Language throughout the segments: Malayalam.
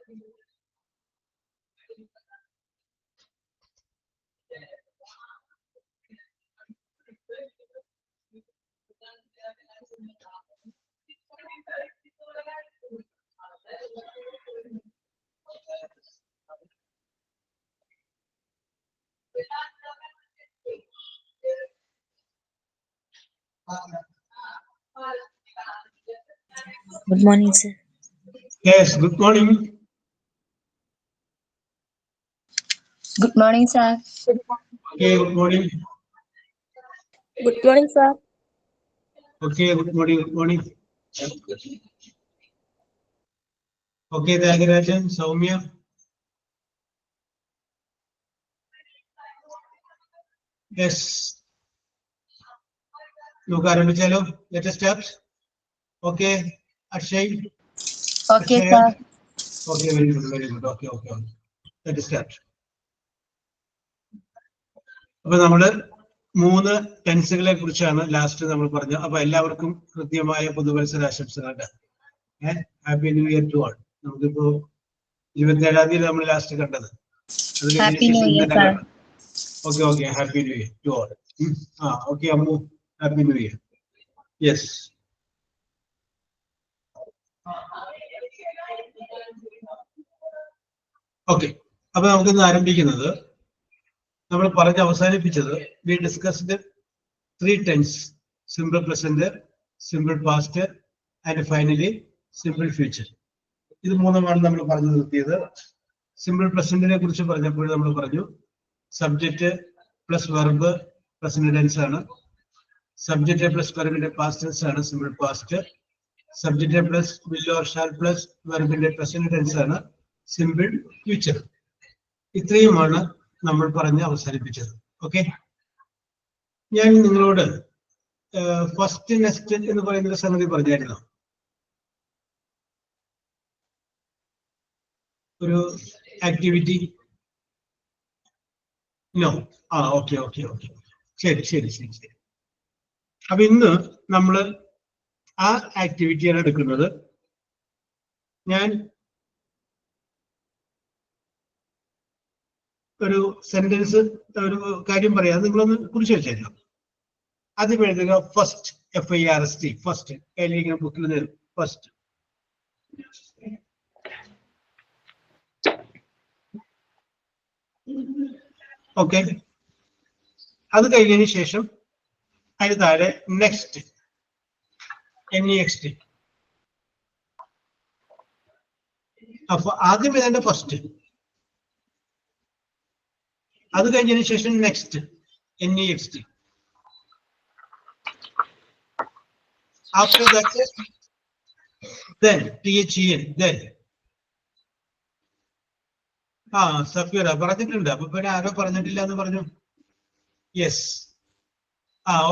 Good morning, sir. Yes, good morning. Good morning, sir. Okay, good morning. Good morning, sir. Okay, good morning, good morning. Okay, Tyagarajan, Soumya. Yes. Look, Aramichalo, let us start. Okay, Akshay. Okay, Akshay. sir. Okay, very good, very good. Okay, okay, okay. Let us start. അപ്പോൾ നമ്മള് 3 ടെൻസുകളെ കുറിച്ചാണ് ലാസ്റ്റ് നമ്മൾ പറഞ്ഞത്. അപ്പൊ എല്ലാവർക്കും കൃത്യമായ പുതുവത്സരാശംസകളുടെ happy new year to all. നമുക്കിപ്പോ 27-ാം തീയതി നമ്മൾ ലാസ്റ്റ് കണ്ടത്. Happy New Year, sir. Okay, okay, happy new year to all. Okay, Ammu, happy new year. Yes. Okay, അപ്പോൾ നമുക്ക് ഇന്ന് ആരംഭിക്കുന്നത് നമ്മൾ പറഞ്ഞ് അവസാനിപ്പിച്ചത് we discussed 3 tense: simple present, simple past and finally simple future. ഇത് മൂന്നുമാണ് നമ്മൾ പറഞ്ഞു നിർത്തിയത്. സിമ്പിൾ പ്രസന്റിനെ കുറിച്ച് പറഞ്ഞപ്പോൾ നമ്മൾ പറഞ്ഞു subject plus verb present tense ആണ്. സബ്ജക്റ്റ് പ്ലസ് വെർബിന്റെ പാസ്റ്റ് ടെൻസ് ആണ് simple past. Subject plus will or shall plus വെർബിന്റെ പ്രസന്റ് ടെൻസ് ആണ് സിമ്പിൾ ഫ്യൂച്ചർ. ഇത്രയുമാണ് നമ്മൾ പറഞ്ഞ് അവസാനിപ്പിച്ചത്. ഓക്കെ, ഞാൻ നിങ്ങളോട് ഫസ്റ്റ് നെക്സ്റ്റ് എന്ന് പറയുന്ന സംഗതി പറഞ്ഞായിരുന്നു. ഒരു activity no. Okay okay okay, ശരി ശരി ശരി ശരി. അപ്പൊ ഇന്ന് നമ്മള് ആ ആക്ടിവിറ്റിയാണ് എടുക്കുന്നത്. ഞാൻ ഒരു സെന്റൻസ്, ഒരു കാര്യം പറയാം, നിങ്ങളൊന്ന് കുറിച്ച് വെച്ചേക്കാം. ആദ്യം എഴുതുക ഫസ്റ്റ്, FIRST, ഫസ്റ്റ്. കയ്യിലിരിക്കുന്ന ബുക്കിൽ നിന്ന് ഫസ്റ്റ്. ഓക്കെ, അത് കഴിഞ്ഞതിന് ശേഷം അതിന് താഴെ നെക്സ്റ്റ്, NEXT. അപ്പൊ ആദ്യം എഴുതേണ്ട ഫസ്റ്റ്, അത് കഴിഞ്ഞതിന് ശേഷം next, NEXT. After that, then THEN, then. Safeera പറഞ്ഞിട്ടുണ്ട്. അപ്പൊ പിന്നെ ആരോ പറഞ്ഞിട്ടില്ല എന്ന് പറഞ്ഞു. യെസ്.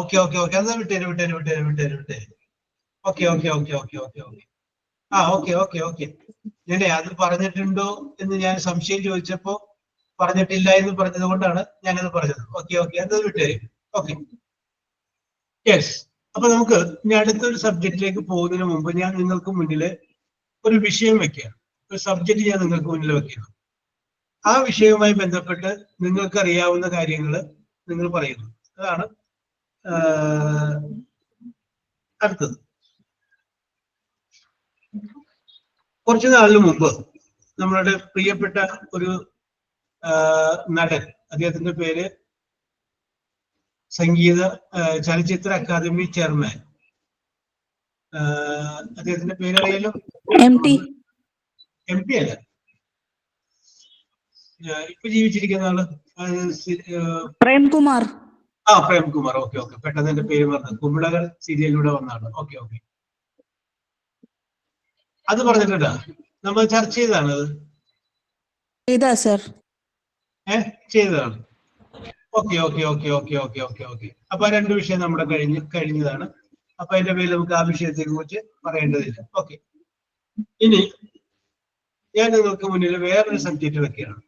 ഓക്കെ ഓക്കെ ഓക്കെ, എന്നാ വിട്ടേര് വിട്ടേര് വിട്ടേര് വിട്ടേര് വിട്ടേര്. Okay okay okay okay okay okay. Okay okay okay. ഞാനേ അത് പറഞ്ഞിട്ടുണ്ടോ എന്ന് ഞാൻ സംശയം ചോദിച്ചപ്പോ പറഞ്ഞിട്ടില്ല എന്ന് പറഞ്ഞത് കൊണ്ടാണ് ഞാനത് പറഞ്ഞത്. ഓക്കെ ഓക്കെ, അത് വിട്ടേര്. Okay, yes. അപ്പൊ നമുക്ക് ഇനി അടുത്തൊരു സബ്ജക്റ്റിലേക്ക് പോകുന്നതിന് മുമ്പ് ഞാൻ നിങ്ങൾക്ക് മുന്നിൽ ഒരു വിഷയം വെക്കുകയാണ്. ഒരു സബ്ജക്റ്റ് ഞാൻ നിങ്ങൾക്ക് മുന്നിൽ വെക്കുകയാണ്. ആ വിഷയവുമായി ബന്ധപ്പെട്ട് നിങ്ങൾക്ക് അറിയാവുന്ന കാര്യങ്ങൾ നിങ്ങൾ പറയുന്നു. അതാണ് അടുത്തത്. കുറച്ചു നാളിന് മുമ്പ് നമ്മളുടെ പ്രിയപ്പെട്ട ഒരു നടൻ, അദ്ദേഹത്തിന്റെ പേര് സംഗീത ചലച്ചിത്ര അക്കാദമി ചെയർമാൻ, അദ്ദേഹത്തിന്റെ പേരറിയാലോ? MP അല്ല, ഇപ്പൊ ജീവിച്ചിരിക്കുന്ന ആള് പ്രേംകുമാർ. പ്രേംകുമാർ. ഓക്കെ ഓക്കെ, പെട്ടെന്ന് എന്റെ പേര് പറഞ്ഞു. കുമിളകൾ സീരിയലിലൂടെ വന്നാണ്. ഓക്കെ ഓക്കെ, അത് പറഞ്ഞിട്ടുണ്ടാ? നമ്മൾ ചർച്ച ചെയ്തതാണ് അത്. ചെയ്തതാണ്. Okay okay okay okay okay okay okay. അപ്പൊ 2 വിഷയം നമ്മുടെ കഴിഞ്ഞതാണ്. അപ്പൊ അതിന്റെ പേരിൽ നമുക്ക് ആ വിഷയത്തെ കുറിച്ച് പറയേണ്ടതില്ല. ഓക്കെ, ഇനി ഞാൻ നിങ്ങൾക്ക് മുന്നിൽ വേറൊരു സബ്ജക്റ്റ് വെക്കുകയാണ്.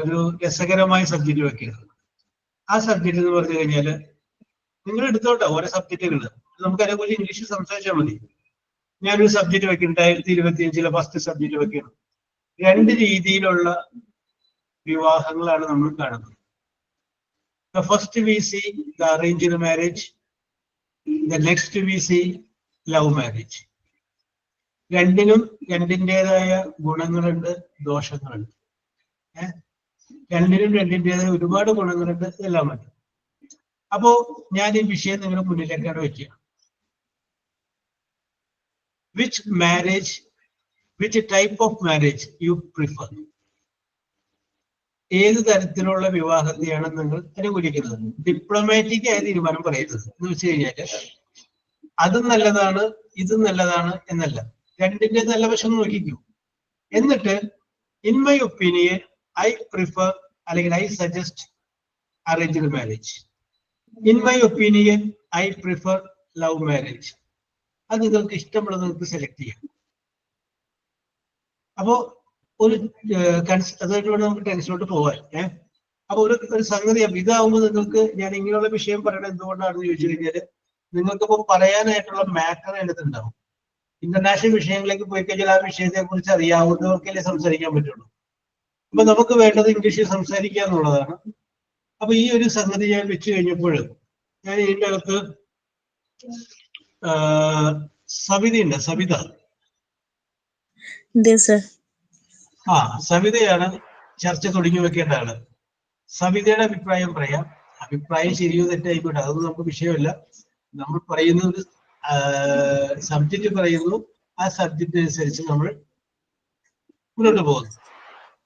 ഒരു രസകരമായ സബ്ജക്റ്റ് വെക്കുകയാണ്. ആ സബ്ജക്റ്റ് എന്ന് പറഞ്ഞു കഴിഞ്ഞാല് നിങ്ങൾ എടുത്തോട്ടെ ഓരോ സബ്ജക്റ്റുകള്, നമുക്ക് അതിനെക്കുറിച്ച് ഇംഗ്ലീഷിൽ സംസാരിച്ചാൽ മതി. ഞാനൊരു സബ്ജക്ട് വെക്കും 2025 ഫസ്റ്റ് സബ്ജക്ട് വെക്കണം. രണ്ട് രീതിയിലുള്ള വിവാഹങ്ങളാണ് നമ്മൾ കാണുന്നത്. The first we see the arranged marriage, the next we see love marriage. രണ്ടിനും രണ്ടിൻ്റെതായ ഗുണങ്ങളുണ്ട്, ദോഷങ്ങളുണ്ട്. രണ്ടിൻ്റെതായ ഒരുപാട് ഗുണങ്ങളുണ്ട്, എല്ലാം ഉണ്ട്. അപ്പോ ഞാൻ ഈ വിഷയം നിങ്ങളുടെ മുന്നിലേക്കാണ് വെക്കുക. which type of marriage you prefer? ഏത് തരത്തിലുള്ള വിവാഹത്തെയാണ് നിങ്ങൾ അനുകൂലിക്കുന്നത്? ഡിപ്ലോമാറ്റിക് ആയ തീരുമാനം പറയുന്നത് എന്ന് വെച്ച് കഴിഞ്ഞാൽ അതും നല്ലതാണ് ഇതും നല്ലതാണ് എന്നല്ല, രണ്ടിന്റെ നല്ല വശം നോക്കിക്കൂ. എന്നിട്ട് in my opinion I prefer അല്ലെങ്കിൽ I suggest arranged marriage. In my opinion I prefer love marriage. അത് നിങ്ങൾക്ക് ഇഷ്ടമുള്ളത് നിങ്ങൾക്ക് സെലക്ട് ചെയ്യാം. അപ്പോ ഒരു അതായിട്ട് നമുക്ക് ടെൻഷനോട്ട് പോവാൻ. അപ്പൊ ഒരു സംഗതി ഇതാവുമ്പോൾ നിങ്ങൾക്ക് ഞാൻ ഇങ്ങനെയുള്ള വിഷയം പറയണത് എന്തുകൊണ്ടാണെന്ന് ചോദിച്ചു കഴിഞ്ഞാൽ നിങ്ങൾക്കിപ്പോ പറയാനായിട്ടുള്ള മാറ്റർ അതിനകത്ത് ഉണ്ടാവും. ഇന്റർനാഷണൽ വിഷയങ്ങളിലേക്ക് പോയി കഴിഞ്ഞാൽ ആ വിഷയത്തെ കുറിച്ച് അറിയാവുന്നവർക്കല്ലേ സംസാരിക്കാൻ പറ്റുള്ളൂ. അപ്പൊ നമുക്ക് വേണ്ടത് ഇംഗ്ലീഷിൽ സംസാരിക്കുക എന്നുള്ളതാണ്. അപ്പൊ ഈ ഒരു സംഗതി ഞാൻ വെച്ച് കഴിഞ്ഞപ്പോൾ ഞാൻ ഇതിൻ്റെ അകത്ത് സവിതയുണ്ട്. സവിതയാണ് ചർച്ച തുടങ്ങി വെക്കേണ്ട ആള്. സവിതയുടെ അഭിപ്രായം പറയാം. അഭിപ്രായം ശരിയോ തെറ്റായിക്കോട്ടെ, അതൊന്നും നമുക്ക് വിഷയമല്ല. നമ്മൾ പറയുന്ന ഒരു സബ്ജക്റ്റ് പറയുന്നു, ആ സബ്ജക്റ്റ് അനുസരിച്ച് നമ്മൾ മുന്നോട്ട് പോകുന്നു.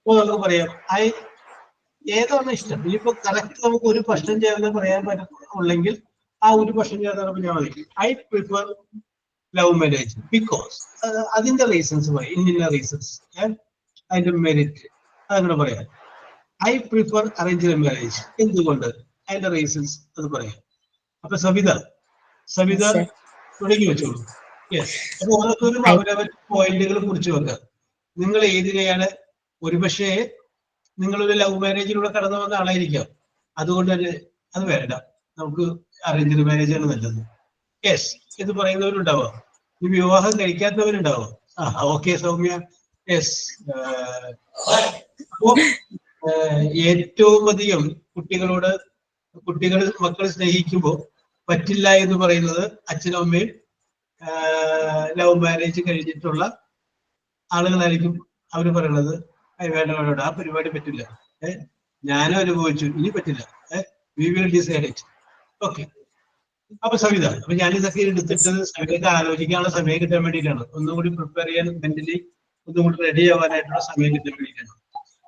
അപ്പൊ നമുക്ക് പറയാം ഏതാണ് ഇഷ്ടം. ഇനിയിപ്പോ കറക്റ്റ് നമുക്ക് ഒരു പ്രശ്നം ചേർന്ന് പറയാൻ പറ്റുള്ളെങ്കിൽ ആ ഒരു പ്രശ്നം ചേർന്ന് പറഞ്ഞാൽ മതി. I prefer love marriage because അതിന്റെ റീസൺസ് പറയും, ഇന്ന റീസൺസ്, അതിന്റെ മെറിറ്റ് അതങ്ങനെ പറയാം. ഐ പ്രിഫർ അറേഞ്ച്ഡ് മാരേജ് എന്തുകൊണ്ട്, അതിന്റെ റീസൺസ് അത് പറയാം. അപ്പൊ സവിത തുടങ്ങി വെച്ചോളൂ. യെസ്. അപ്പൊ ഓരോരുത്തരും അവരവരുടെ പോയിന്റുകൾ കുറിച്ച് വെക്കുക. നിങ്ങൾ ഏതിനെയാണ്, ഒരുപക്ഷെ നിങ്ങളൊരു ലവ് മാരേജിലൂടെ കടന്നു വന്ന ആളായിരിക്കാം, അതുകൊണ്ട് തന്നെ അത് വേണ്ട, നമുക്ക് അറേഞ്ച്ഡ് മാരേജ് ആണ് നല്ലത്. യെസ് എന്ന് പറയുന്നവരുണ്ടാവാം, ഈ വിവാഹം കഴിക്കാത്തവരുണ്ടാവാം. ഓക്കെ സൗമ്യ. യെസ്. അപ്പോ ഏറ്റവും അധികം മക്കൾ സ്നേഹിക്കുമ്പോൾ പറ്റില്ല എന്ന് പറയുന്നത് അച്ഛനും അമ്മയും ലവ് മാരേജ് കഴിഞ്ഞിട്ടുള്ള ആളുകളായിരിക്കും. അവര് പറയണത് വേണ്ട, ആ പരിപാടി പറ്റില്ല, ഞാനും അനുഭവിച്ചു, ഇനി പറ്റില്ല, we will decide it. Okay. അപ്പൊ സവിത, അപ്പൊ ഞാനിതൊക്കെ എടുത്തിട്ട് സവിതയ്ക്ക് ആലോചിക്കാനുള്ള സമയം കിട്ടാൻ വേണ്ടിയിട്ടാണ്, ഒന്നും കൂടി പ്രിപ്പയർ ചെയ്യാൻ, മെന്റലി ഒന്നും കൂടി റെഡി ആവാനായിട്ടുള്ള സമയം കിട്ടാൻ വേണ്ടിയിട്ടാണ്.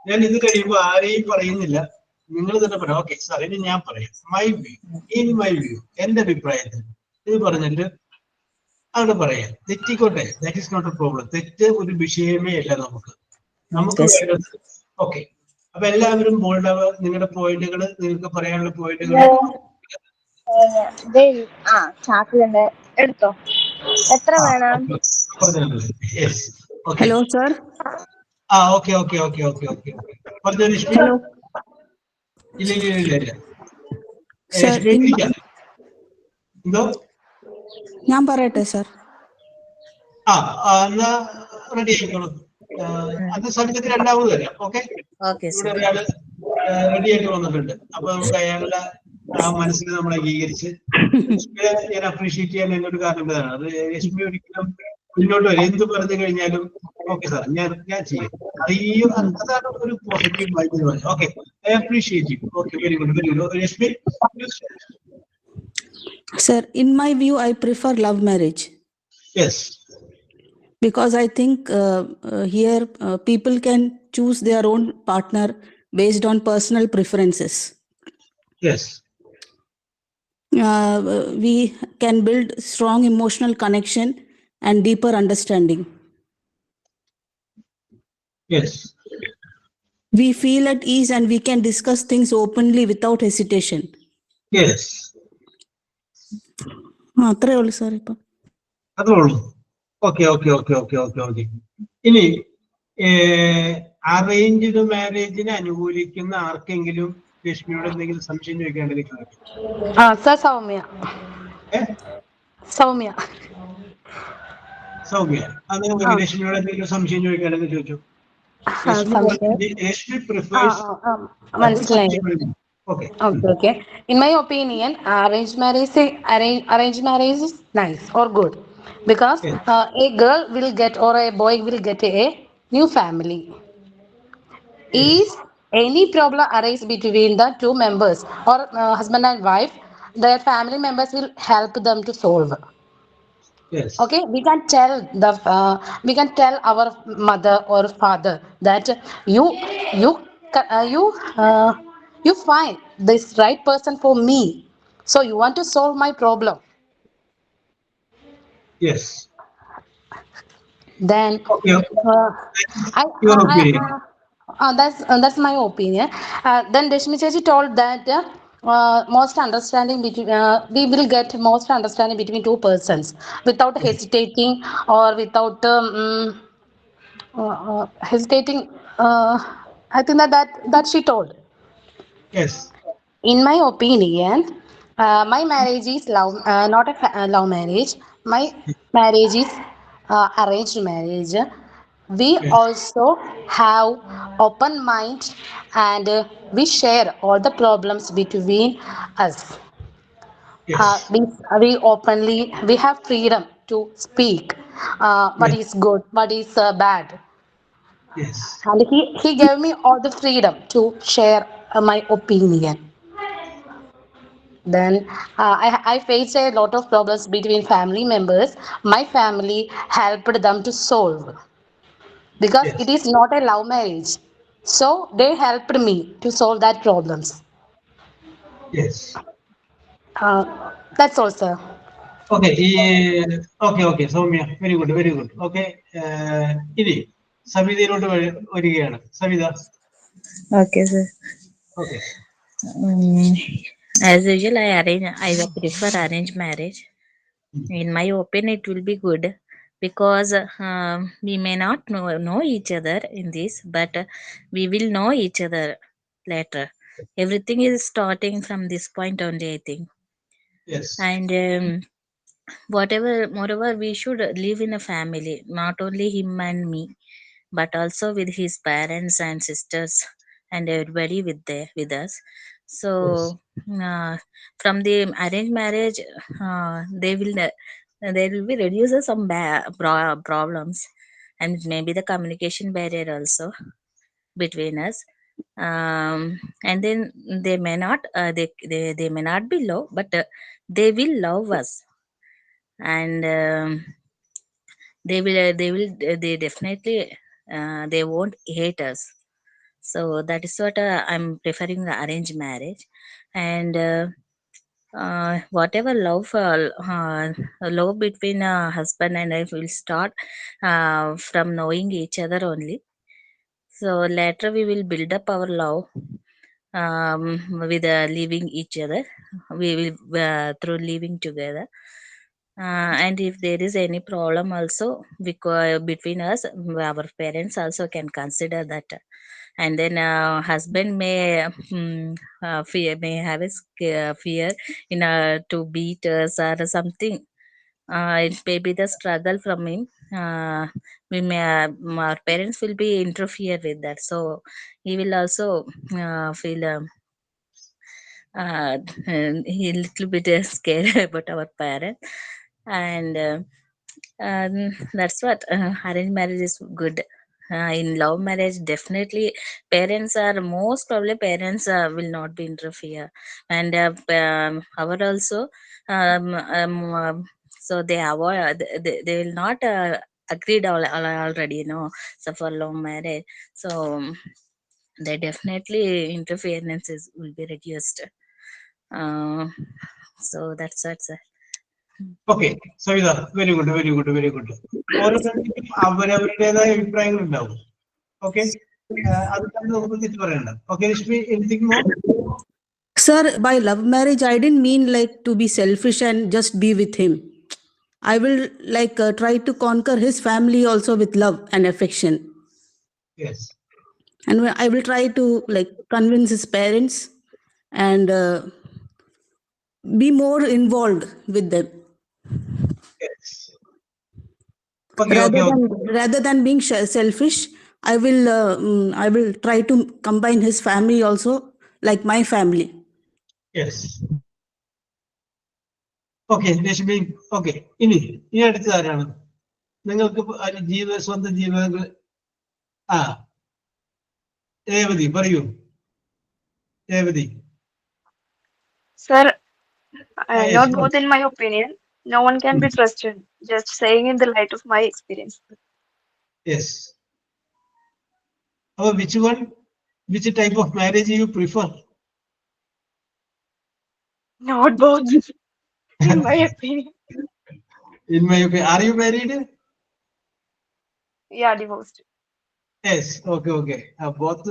ഞാൻ ഇത് കഴിയുമ്പോൾ ആരെയും പറയുന്നില്ല, നിങ്ങൾ തന്നെ പറയാം. ഓക്കെ സാർ, ഇനി ഞാൻ പറയാം മൈ വ്യൂ, എന്റെ അഭിപ്രായത്തിൽ ഇത് പറഞ്ഞിട്ട് അവിടെ പറയാം. തെറ്റിക്കോട്ടെ, that is not a problem. തെറ്റ് ഒരു വിഷയമേ അല്ല നമുക്ക് വേണ്ടത്. ഓക്കെ. അപ്പൊ എല്ലാവരും ബോൾഡാവുക. നിങ്ങളുടെ പോയിന്റുകൾ, നിങ്ങൾക്ക് പറയാനുള്ള പോയിന്റുകൾ എടുത്തോ. എത്ര വേണം? Hello sir. ഓക്കെ പറഞ്ഞു. ഹലോ ഇല്ല. എന്തോ ഞാൻ പറയട്ടെ സർ. എന്നാ റെഡി ആയിക്കോളൂ. അത് സമയത്ത് രണ്ടാമത് വരാം. ഓക്കെ. ഇവിടെ ഒരാള് റെഡി ആയിട്ട് വന്നിട്ടുണ്ട്. അപ്പൊ നമുക്ക് അയാളുടെ ആ മനസ്സിൽ നമ്മൾ അംഗീകരിച്ച് ഞാൻ അപ്രീഷിയേറ്റ് ചെയ്യാൻ എന്നൊരു കാരണം ഇതാണ്. അത് രശ്മി ഒരിക്കലും മുന്നോട്ട് വരും, എന്ത് പറഞ്ഞു കഴിഞ്ഞാലും ഓക്കെ സാർ ഞാൻ ചെയ്യും. അതാണ് ഒരു positive vibe. Okay, I appreciate you. Okay, very good. Reshmi. Sir, in my view, I prefer love marriage. Yes. Because I think here people can choose their own partner based on personal preferences. Yes. We can build strong emotional connection and deeper understanding. Yes. We feel at ease and we can discuss things openly without hesitation. Yes. അത്രേ ഉള്ളൂ സാർ. ഇപ്പം അതേ ഉള്ളൂ. ഓക്കെ. ഇനി അറേഞ്ച്ഡ് മാരേജിനെ അനുകൂലിക്കുന്ന ആർക്കെങ്കിലും രശ്മിയോട് എന്തെങ്കിലും സംശയം ചോദിക്കേണ്ടത്? സർ, സൗമ്യ. സൗമ്യ, അത് നമുക്ക് രശ്മിയോട് എന്തെങ്കിലും സംശയം ചോദിക്കാനെന്ന് ചോദിച്ചു. രശ്മി പ്രിഫേഴ്സ് മനസ്സിലായി. Okay. Okay. In my opinion, arranged marriage is nice or good because Yes. a girl will get or a boy will get a new family. Is any problem arise between the two members or husband and wife, their family members will help them to solve. Yes. Okay, we can tell our mother or father that you you you find this right person for me, so you want to solve my problem. Yes. Then Okay. Your opinion. that's my opinion. Then Deshmi Chechi told that most understanding between we will get most understanding between two persons without hesitating or without hesitating. I think that she told. Yes. In my opinion, my marriage is not a love marriage. My marriage is arranged marriage. We Yes. also have open mind and we share all the problems between us. Yes. We openly we have freedom to speak what Yes. is good, what is bad, Yes. and he gave me all the freedom to share my opinion. Then I faced a lot of problems between family members. My family helped them to solve because it Yes. is not a love marriage. So they helped me to solve that problems. Yes. That's all, sir. Okay. Okay. Soumya, very good, very good. Okay. ഇനി സവിതയിലോട്ട് വരികയാണ്. Savitha. Okay, sir. Okay. As usual, I will prefer arranged marriage. In my opinion, it will be good because we may not know each other in this, but we will know each other later. Everything is starting from this point only, I think. Yes. And moreover, we should live in a family, not only him and me, but also with his parents and sisters and everybody with us. So from the arranged marriage, there will be reduces some problems, and maybe the communication barrier also between us. And then they may not they may not be love, but they will love us, and they definitely they won't hate us. So that is what I'm preferring the arranged marriage. And whatever love between husband and wife will start from knowing each other only. So later we will build up our love with living each other. We will through living together. And if there is any problem also between us, our parents also can consider that. And then husband may have a fear in to beat us or something. It may be the struggle from him. We may our parents will be interfere with that, so he will also feel he a little bit scared about our parents. And that's what arranged marriage is good. In love marriage, definitely parents are most probably parents will not be interfere, and our also um, um, uh, so they avoid they will not agreed already, so for love marriage. So they definitely interferences will be reduced. So that's what, sir. Okay. Savitha, very good, very good, very good. ഓരോരുത്തർക്കും അവരവരുടേതായ അഭിപ്രായങ്ങൾ ഉണ്ടാവും. ഓക്കെ. അത് നമുക്ക് പ്രത്യേകിച്ച് പറയണ്ട. Okay Reshmi, anything more? Sir, by love marriage, I didn't mean like to be selfish and just be with him. I will like try to conquer his family also with love and affection. Yes. And I will try to like convince his parents and be more involved with them. Yes. Okay, okay, okay. Rather than being selfish, I will try to combine his family also, like my family. Yes. Okay, Rashmi. Okay. ഇനി അടുത്തത് ആരാണ്? നിങ്ങൾക്ക് സ്വന്തം ജീവിതങ്ങൾ രേവതി പറയൂ. Revathi. Sir, Yes, not both in my opinion. No one can be trusted. Just saying in the light of my experience. Yes. Which type of marriage you prefer? Not both, in my opinion. In my opinion, are you married? Yeah, divorced. Yes. Okay, okay. Both.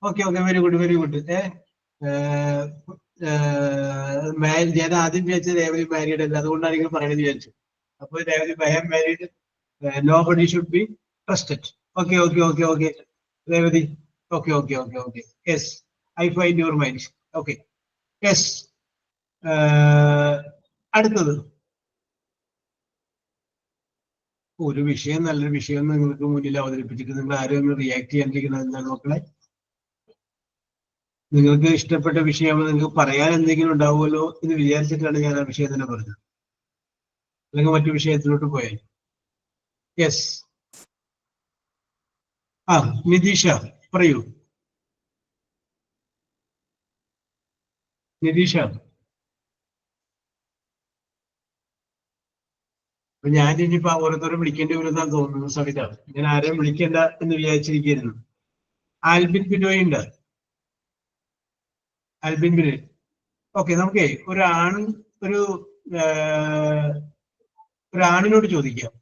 Okay, okay. Very good, very good. ഞാൻ ആദ്യം വിചാരിച്ചത് രേവതി മാരീഡ് അല്ല, അതുകൊണ്ടാണ് പറയണത് വിചാരിച്ചു. അപ്പോൾ Revathi I am married, nobody should be trusted. Okay, okay, okay, okay. Revathi. Okay, okay, okay, okay. Yes, I find your mind. Okay. Yes. അടുത്തത് ഒരു വിഷയം, നല്ലൊരു വിഷയം നിങ്ങൾക്ക് മുന്നിൽ അവതരിപ്പിച്ചിട്ട് നിങ്ങൾ ആരും ഒന്ന് റിയാക്ട് ചെയ്യാണ്ടിരിക്കുന്നത് എന്താണ് മക്കളെ? നിങ്ങൾക്ക് ഇഷ്ടപ്പെട്ട വിഷയമാകുമ്പോൾ നിങ്ങൾക്ക് പറയാൻ എന്തെങ്കിലും ഉണ്ടാവുമല്ലോ എന്ന് വിചാരിച്ചിട്ടാണ് ഞാൻ ആ വിഷയം തന്നെ പറഞ്ഞത്. അല്ലെങ്കിൽ മറ്റു വിഷയത്തിലോട്ട് പോയാൽ. യെസ്. നിതീഷ പറയൂ. നിതീഷ. അപ്പൊ ഞാൻ ഇനിയിപ്പോ ഓരോരുത്തരും വിളിക്കേണ്ടി വരുന്നാണ് തോന്നുന്നു. സവിത, ഞാൻ ആരെയും വിളിക്കേണ്ട എന്ന് വിചാരിച്ചിരിക്കുന്നു. ആൽബിൻ ബിനോയ് ഉണ്ട്. ആൽബിൻ ബിനോയ്. ഓക്കെ, നമുക്കേ ഒരാണിനോട് ചോദിക്കാം.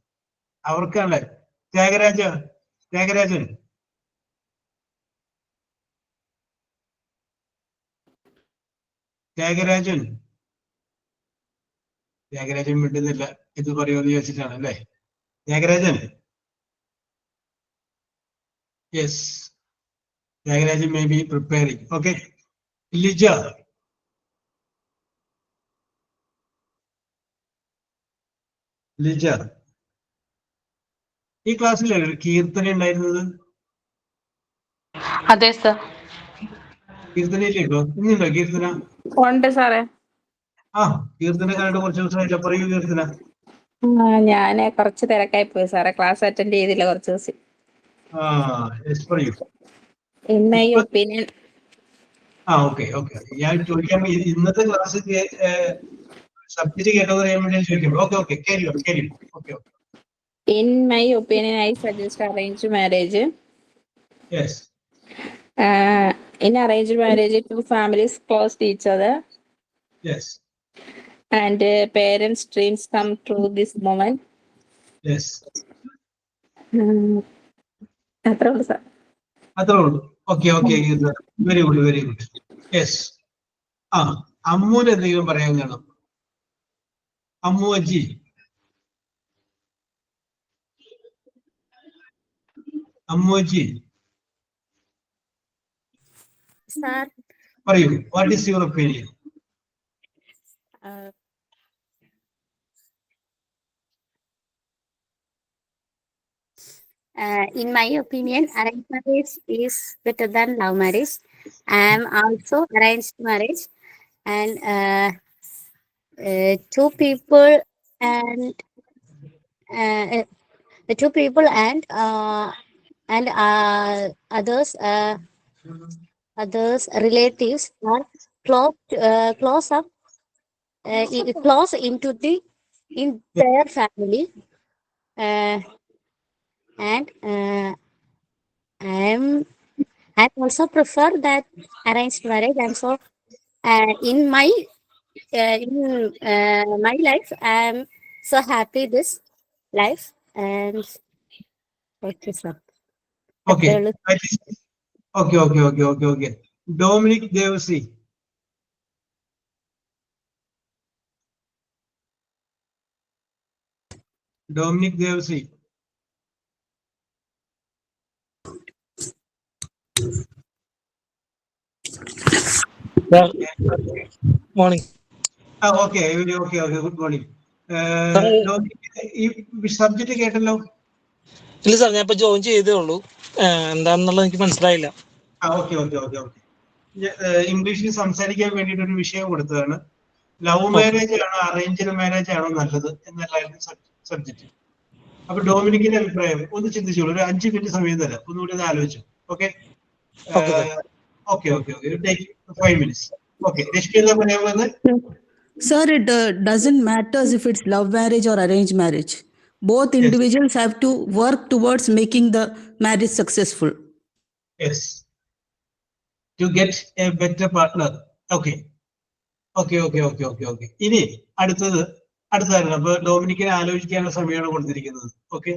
അവർക്കാണ് ത്യാഗരാജൻ. ത്യാഗരാജൻ മിണ്ടുന്നില്ല. ഇത് പറയുമെന്ന് ചോദിച്ചിട്ടാണ് അല്ലേ? Thyagarajan. Yes, Thyagarajan may be preparing. Okay. Lija. Lija, ഈ ക്ലാസ്സിലല്ലേ ഒരു കീർത്തന ഉണ്ടായിരുന്നത്? അതെ സർ. കീർത്തനയിലേക്കോ? ഇന്നുണ്ടോ കീർത്തന? ഉണ്ട് സാറേ. കീർത്തനക്കാരുടെ കുറച്ച് ദിവസമായില്ല. പറയൂ കീർത്തന. ഞാൻ കുറച്ച് തിരക്കായി പോയി സാറേ, ക്ലാസ് അറ്റൻഡ് ചെയ്തില്ല കുറച്ച് ദിവസം. പറയൂ. In my opinion. Okay, okay. ഞാൻ ചോദിക്കാൻ ഇന്നത്തെ ക്ലാസ് സബ്ജക്ട് കേട്ടത് അറിയാൻ വേണ്ടി ചോദിക്കാം. Okay, okay. Okay. In my opinion, I suggest arranged marriage. Yes. In arranged marriage, two families close to each other. Yes. And parents' dreams come true this moment. Yes. അത്രേ ഉള്ളൂ സാർ. അത്രേ ഉള്ളൂ. Okay, okay. Very good, very good. Yes. അമ്മൂന് എന്തെങ്കിലും പറയാൻ കാണും? അമ്മു അജി. അമ്മോജി സാർ പറയൂ. What is your opinion? In my opinion, arranged marriage is better than love marriage. I am also arranged marriage, and two people and others relatives are close into their family, and I also prefer that arranged marriage. And so in my life, I am so happy this life. And okay, sir. Okay. Okay. Dominic Devsi. Morning. Okay. Good morning. ഈ സബ്ജക്റ്റ് കേട്ടല്ലോ. ഇല്ല സാർ, ഞാൻ ഇപ്പൊ ജോയിൻ ചെയ്തേ ഉള്ളൂ. എന്താണെന്നുള്ളത് എനിക്ക് മനസ്സിലായില്ല. Okay okay okay okay. ഇംഗ്ലീഷിൽ സംസാരിക്കാൻ വേണ്ടിയിട്ട് ഒരു വിഷയം കൊടുത്തതാണ്. ലവ് മാരേജ് ആണോ അറേഞ്ച്ഡ് മാരേജ് ആണോ നല്ലത് എന്നല്ലായിരുന്നു സബ്ജക്റ്റ്. അപ്പൊ ഡൊമിനിക്കിന്റെ അഭിപ്രായം ഒന്ന് ചിന്തിച്ചോളൂ. ഒരു 5 മിനിറ്റ് സമയം തരാം, ഒന്നുകൂടി ഒന്ന് ആലോചിച്ചു. Okay okay okay okay, take 5 minutes. Okay, Reshmi എന്താ പറയാൻ പോകുന്നത്? Sir, it doesn't matter if it's love marriage or arranged marriage. Both individuals have to work towards making the marriage successful. Yes, to get a better partner. Okay okay okay okay okay okay. ഇനി അടുത്തതായിരുന്നു. അപ്പൊ ഡൊമിനിക്കിനെ ആലോചിക്കാനുള്ള സമയമാണ് കൊടുത്തിരിക്കുന്നത്. ഓക്കെ,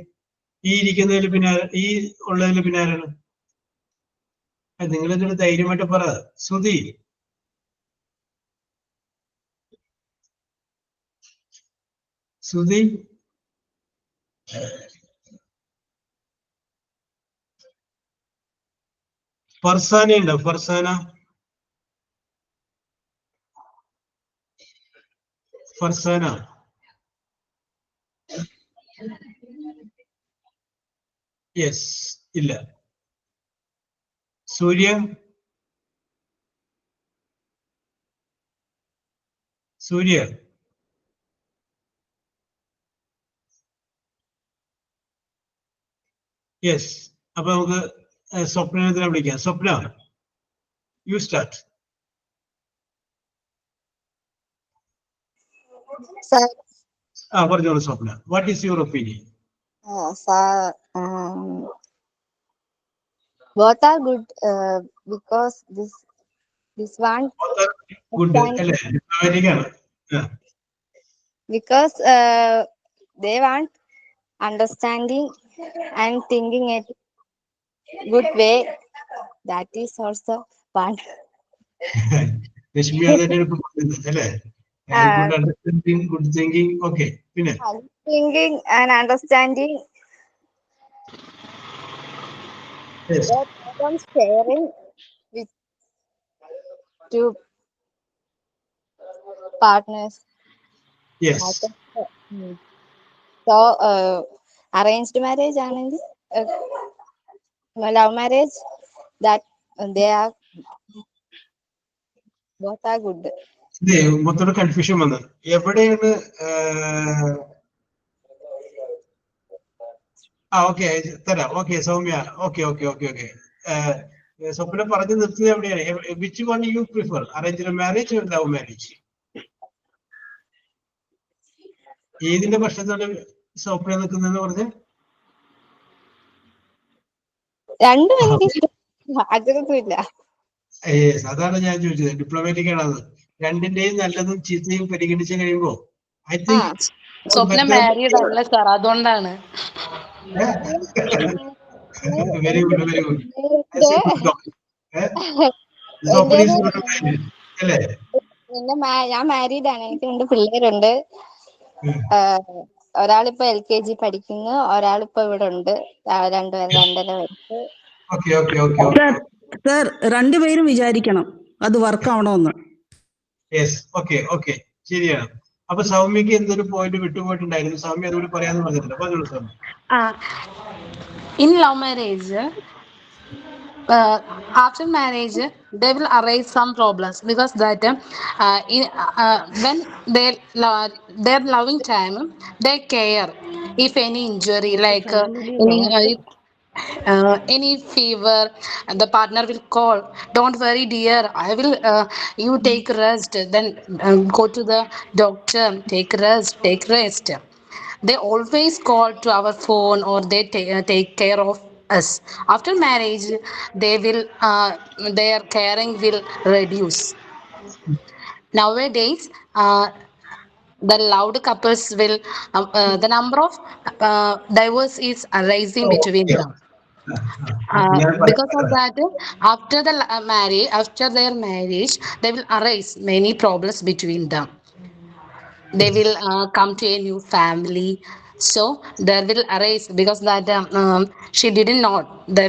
ഈ ഇരിക്കുന്നതിൽ പിന്നെ ഈ ഉള്ളതിൽ പിന്നെ ആരാണ്? നിങ്ങൾ ഇതിന് ധൈര്യമായിട്ട് പറ. ശ്രുതി, ശ്രുതി, ഫർസാന ഉണ്ടോ? ഫർസാന, ഫർസാന യെസ്, ഇല്ല. സൂര്യ, സൂര്യ, യെസ്. അപ്പൊ നമുക്ക് സ്വപ്നത്തിനെ വിളിക്കാം. Swapna, you start. Sir, പറഞ്ഞോളൂ Swapna. What is your opinion? sir, both are good because this one good അല്ലേ? ഡിപ്ലോമാറ്റിക് ആണ്. because they want understanding and thinking it good way. That is also one. Reshmi അതന്നെ അല്ലേ? Good understanding, good thinking. Okay, പിന്നെ Thinking and understanding. yes. From sharing with two partners. Yes. So arranged marriage and love marriage, that they are both are good. മൊത്തം കൺഫ്യൂഷൻ വന്നത് എവിടെയാണ്? ഓക്കെ തരാം. Okay Soumya, okay okay okay okay. Swapna പറഞ്ഞു നിർത്തിയത് എവിടെയാണ്? Which one you prefer, arranged marriage or love marriage? ഏതിന്റെ പക്ഷത്താണ് സ്വപ്ന നിൽക്കുന്നതെന്ന് പറഞ്ഞ്? രണ്ടും എനിക്ക് ഇഷ്ടം, അതൊന്നുമില്ല. അതാണ് ഞാൻ ചോദിച്ചത്. ഡിപ്ലോമാറ്റിക് ആണത്. രണ്ടിന്റെയും നല്ലതും ചീത്തയും പരിഗണിച്ച് കഴിയുമ്പോ ഐ തിങ്ക് സ്വപ്ന മാരീഡ് അല്ല സാർ, അതുകൊണ്ടാണ്. Very good, very good. അല്ലേ? ഞാൻ മാരീഡ് ആണ്, എനിക്ക് 2 പിള്ളേരുണ്ട്. ഒരാളിപ്പോ LKG പഠിക്കുന്നു, ഒരാളിപ്പോ ഇവിടെ ഉണ്ട്. 2.5 വയസ്സ്. സർ, രണ്ടുപേരും വിചാരിക്കണം അത് വർക്ക് ആവണമെന്ന്. യെസ്, ഓക്കെ ഓക്കെ, ശരിയാണ്. അപ്പൊ സൗമ്യക്ക് എന്തൊരു പോയിന്റ് വിട്ടുപോയിട്ടുണ്ടായിരുന്നു. സൗമ്യ അതുകൂടി പറയാന്ന് പറഞ്ഞിട്ടില്ല. പറഞ്ഞോളൂ Soumya. In love marriage, after marriage they will arise some problems because that when their loving time they care. If any injury like any fever, the partner will call, don't worry dear, I will you take rest, then go to the doctor, take rest. They always call to our phone or they take care of us. After marriage they will their caring will reduce. Nowadays the loud couples will the number of divorce is arising between them. Because of that, after their marriage they will arise many problems between them. They will come to a new family, so there will arise because that she didn't know the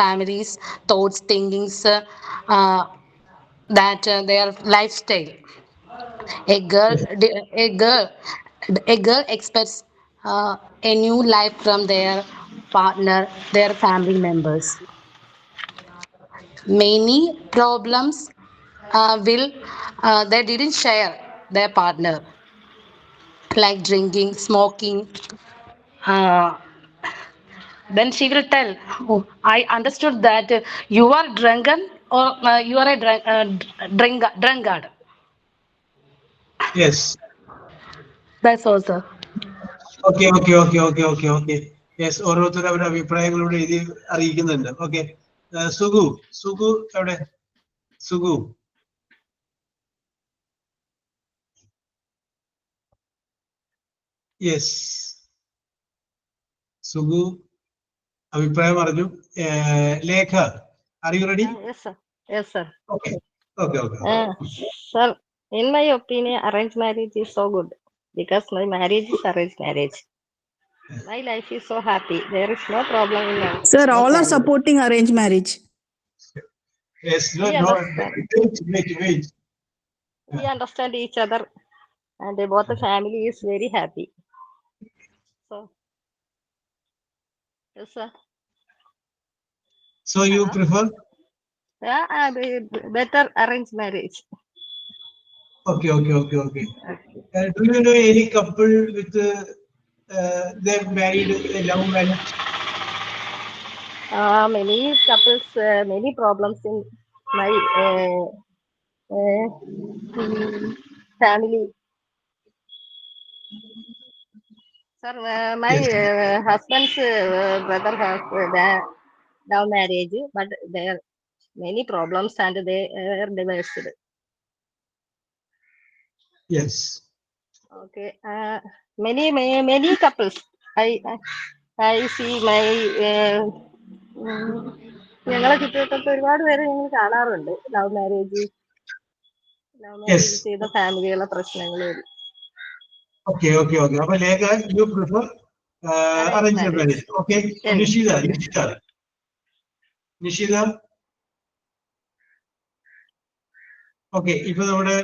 family's thoughts, thinkings, that their lifestyle. A girl A girl expects a new life from their partner, their family members. Many problems will they didn't share their partner, like drinking, smoking. Uh, then she will tell, "Oh, I understood that you are drunken or you are a drunkard." Yes. That's all, sir. Okay. Yes, ഓരോരുത്തരും അവരുടെ അഭിപ്രായങ്ങളോട് എഴുതി അറിയിക്കുന്നുണ്ട്. ഓക്കെ, സുഗു എവിടെ? സുഗു. യെസ്, സുഗു അഭിപ്രായം പറഞ്ഞു. Lekha, R you ready? Yes, sir. Okay. Sir, in my opinion, arranged marriage is so good because my marriage is arranged marriage. My life is so happy. There is no problem in my Sir, my all are family. supporting arranged marriage. Yes, We understand. wait. We understand each other, and both the family is very happy. So, yes, sir. So you prefer? Yeah, better arranged marriage. Okay. Do you know any couple with they married a love marriage? Many couples, many problems in my family. Sir, my Yes. husband's brother has love marriage, but there are many problems and they are divorced. Yes. Okay. Many couples. I see my ഞങ്ങളെ ചുറ്റുവട്ടത്ത് ഒരുപാട് പേര് ഞങ്ങൾ കാണാറുണ്ട് ലവ് മാരേജ് ചെയ്ത ഫാമിലികളെ പ്രശ്നങ്ങൾ. Okay. അപ്പൊ Lekha, you prefer arranged marriage. Okay. Nishitha. Okay, ഇപ്പൊ നമ്മുടെ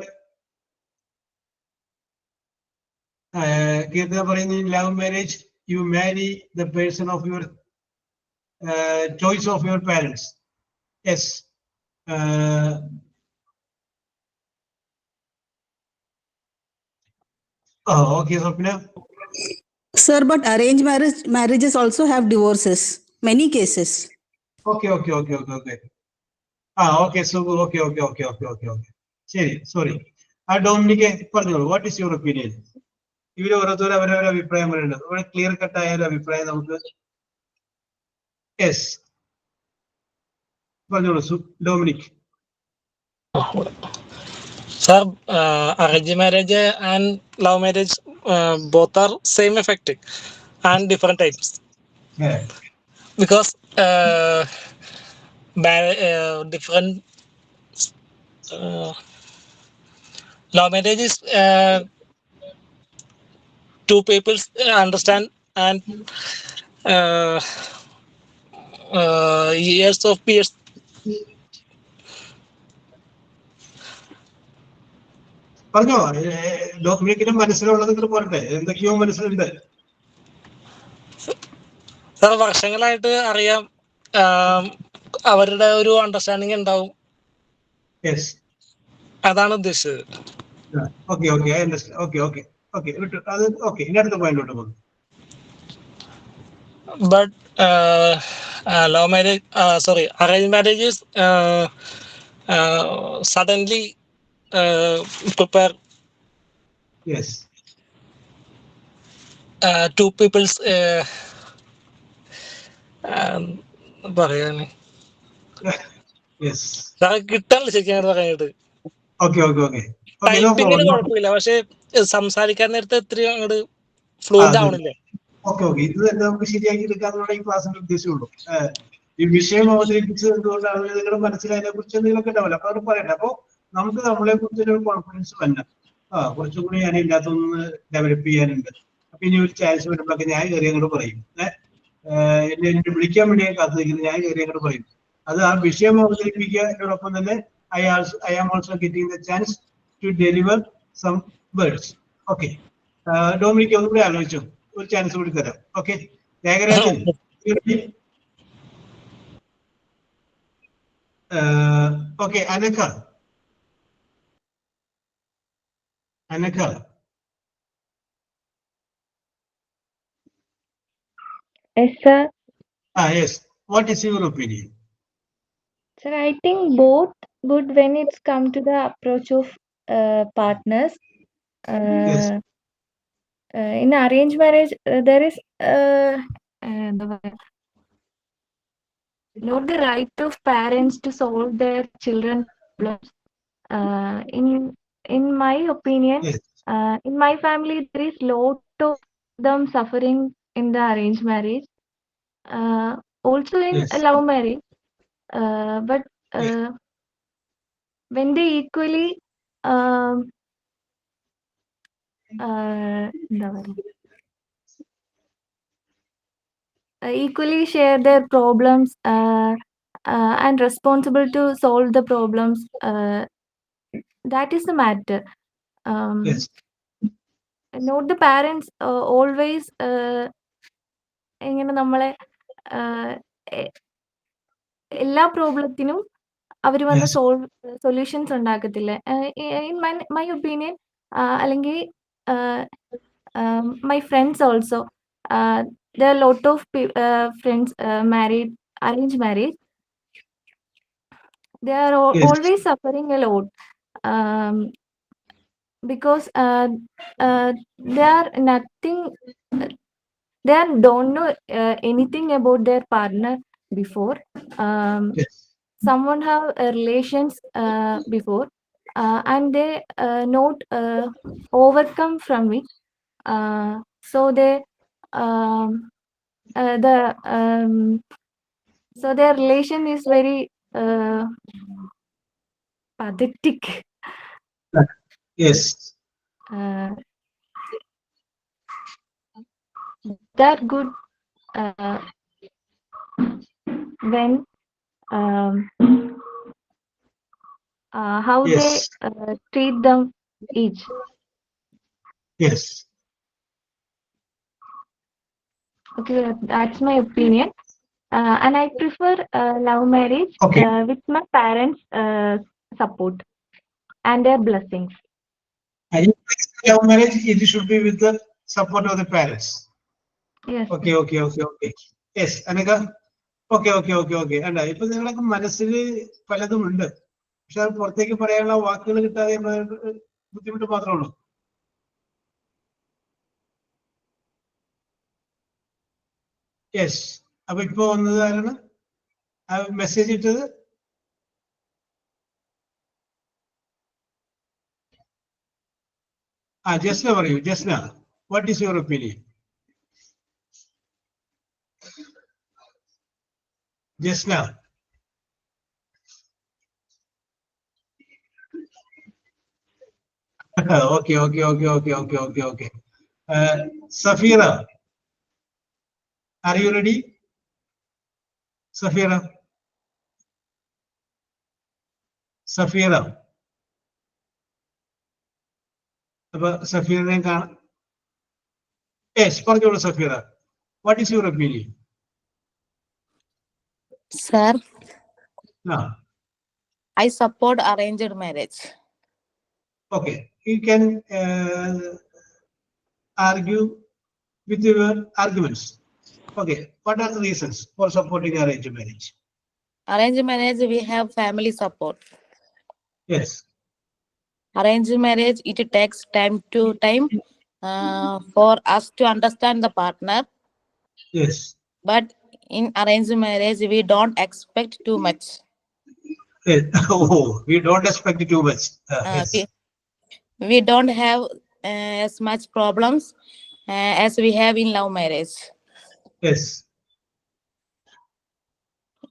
കീർത്തന പറയുന്ന love marriage, you marry the person of your choice of your parents. Yes. Okay, Swapna. Sir, but arranged marriages also have divorces, many cases. Okay. Okay, so okay. ശരി, സോറി. ഡൊമിനിക് പറഞ്ഞോളൂ, വാട്ട് ഈസ് യുവർ ഒപ്പീനിയൻ? ഇവര് ഓരോരുത്തരും അവരവരുടെ അഭിപ്രായം പറയുന്നത് വളരെ ക്ലിയർ കട്ട് ആയ ഒരു അഭിപ്രായം നമുക്ക്. യെസ്, പറഞ്ഞോളൂ Dominic. Sir, arranged marriage and love marriage both are same effect and different types. Yeah. Because different love marriage is two people understand and years of peers. പറഞ്ഞോ, ഡൊമിനിക്കിന് മനസ്സിലുള്ളത് നിങ്ങൾ പറയട്ടെ, എന്തൊക്കെയോ മനസ്സിലുണ്ട്. സാർ, വർഷങ്ങളായിട്ട് അറിയാം, അവരുടെ ഒരു അണ്ടർസ്റ്റാൻഡിങ് ഉണ്ടാവും, അതാണ് ഉദ്ദേശിച്ചത്. ഓക്കെ, ഇനി അടുത്ത പോയിന്റിലോട്ട് പോകുന്നു. But love marriage, arranged marriage is suddenly prepare two people's പറയാന് കിട്ടാനില്ല ശരിക്കും അങ്ങനെ പറയാനായിട്ട്. ടൈപ്പിങ്ങിന് കുഴപ്പമില്ല, പക്ഷെ സംസാരിക്കാൻ നേരത്തെ എത്രയും അങ്ങോട്ട് ഫ്ലൂവന്റ് ആവണില്ലേ. ഓക്കെ, ഇത് തന്നെ നമുക്ക് ശരിയാക്കി എടുക്കാന്നുള്ള ഈ ക്ലാസ്സിന്റെ ഉദ്ദേശമുള്ളൂ. ഈ വിഷയം അവതരിപ്പിച്ചത് എന്തുകൊണ്ടാണ് നിങ്ങളുടെ മനസ്സിൽ അതിനെ കുറിച്ച് എന്തെങ്കിലുമൊക്കെ ഉണ്ടാവില്ല, അപ്പൊ അവർ പറയട്ടെ. അപ്പൊ നമുക്ക് നമ്മളെ കുറിച്ചൊരു കോൺഫിഡൻസ് വന്ന കുറച്ചുകൂടി ഞാൻ ഇതിനകത്തൊന്ന് ഡെവലപ്പ് ചെയ്യാനുണ്ട്. അപ്പൊ ഇനി ഒരു ചാൻസ് വരുമ്പോഴൊക്കെ ഞാൻ കയറി അങ്ങോട്ട് പറയും. എന്നെ വിളിക്കാൻ വേണ്ടി ഞാൻ കാത്തു നിൽക്കുന്നത്, ഞാൻ കയറി അങ്ങോട്ട് പറയും. അത് ആ വിഷയം അവതരിപ്പിക്കുന്നതോടൊപ്പം തന്നെ I am also getting the chance to deliver some words. Okay. Dominic ഒന്നുകൂടി ആലോചിച്ചു, ഒരു ചാൻസ് കൂടി തരാം. ഓക്കെ, ത്യാഗരാജൻ. ഓക്കെ, അനക്ക. Yes, sir. Yes. What is your opinion? Sir, I think both good when it's come to the approach of partners. Yes. In arranged marriage, there is not the right of parents to solve their children's problems. In my opinion, Yes. in my family, there is lot of them suffering in the arranged marriage. Also in Yes. love marriage, but Yes. when they equally equally share their problems and responsible to solve the problems, that is the matter. Yes. Not the parents always എങ്ങനെ നമ്മളെ എല്ലാ പ്രോബ്ലത്തിനും അവർ വന്ന് സൊല്യൂഷൻസ് ഉണ്ടാക്കത്തില്ല. ഇൻ മൈ ഒപ്പീനിയൻ, അല്ലെങ്കിൽ my friends also, there are a lot of friends married arranged marriage. They are always suffering a lot because they are nothing, they don't know anything about their partner before. Someone have relations before, and they not overcome from it. So they so their relation is very pathetic. Yes. That good when how they treat them each. Yes. Okay, that's my opinion. And I prefer love marriage with my parents' support and their blessings. Love marriage, it should be with the support of the parents. Yes. Okay. Yes, Anika. Okay. അല്ല, ഇപ്പൊ നിങ്ങളൊക്കെ മനസ്സിൽ പലതും ഉണ്ട്, പക്ഷെ അത് പുറത്തേക്ക് പറയാനുള്ള വാക്കുകൾ കിട്ടാതെ ബുദ്ധിമുട്ട് മാത്രമേ ഉള്ളൂ. യെസ്. അപ്പൊ ഇപ്പൊ വന്നത് ആരാണ് മെസ്സേജ് ഇട്ടത്? ജസ്ന പറയൂ. Jasna, what is your opinion? Jasna. Okay. Safira, are you ready? Safira. അപ്പൊ സഫീറിനെ കാണാം. യെസ്, പറഞ്ഞോളൂ Safeera. What is your opinion? Sir, No. I support arranged marriage. Okay, you can argue with your arguments. Okay, what are the reasons for supporting arranged marriage? Arranged marriage, we have family support. Yes. Arranged marriage, it takes time for us to understand the partner. Yes. But in arranged marriage, we don't expect too much. We don't expect too much. Yes. We don't have as much problems as we have in love marriage. Yes.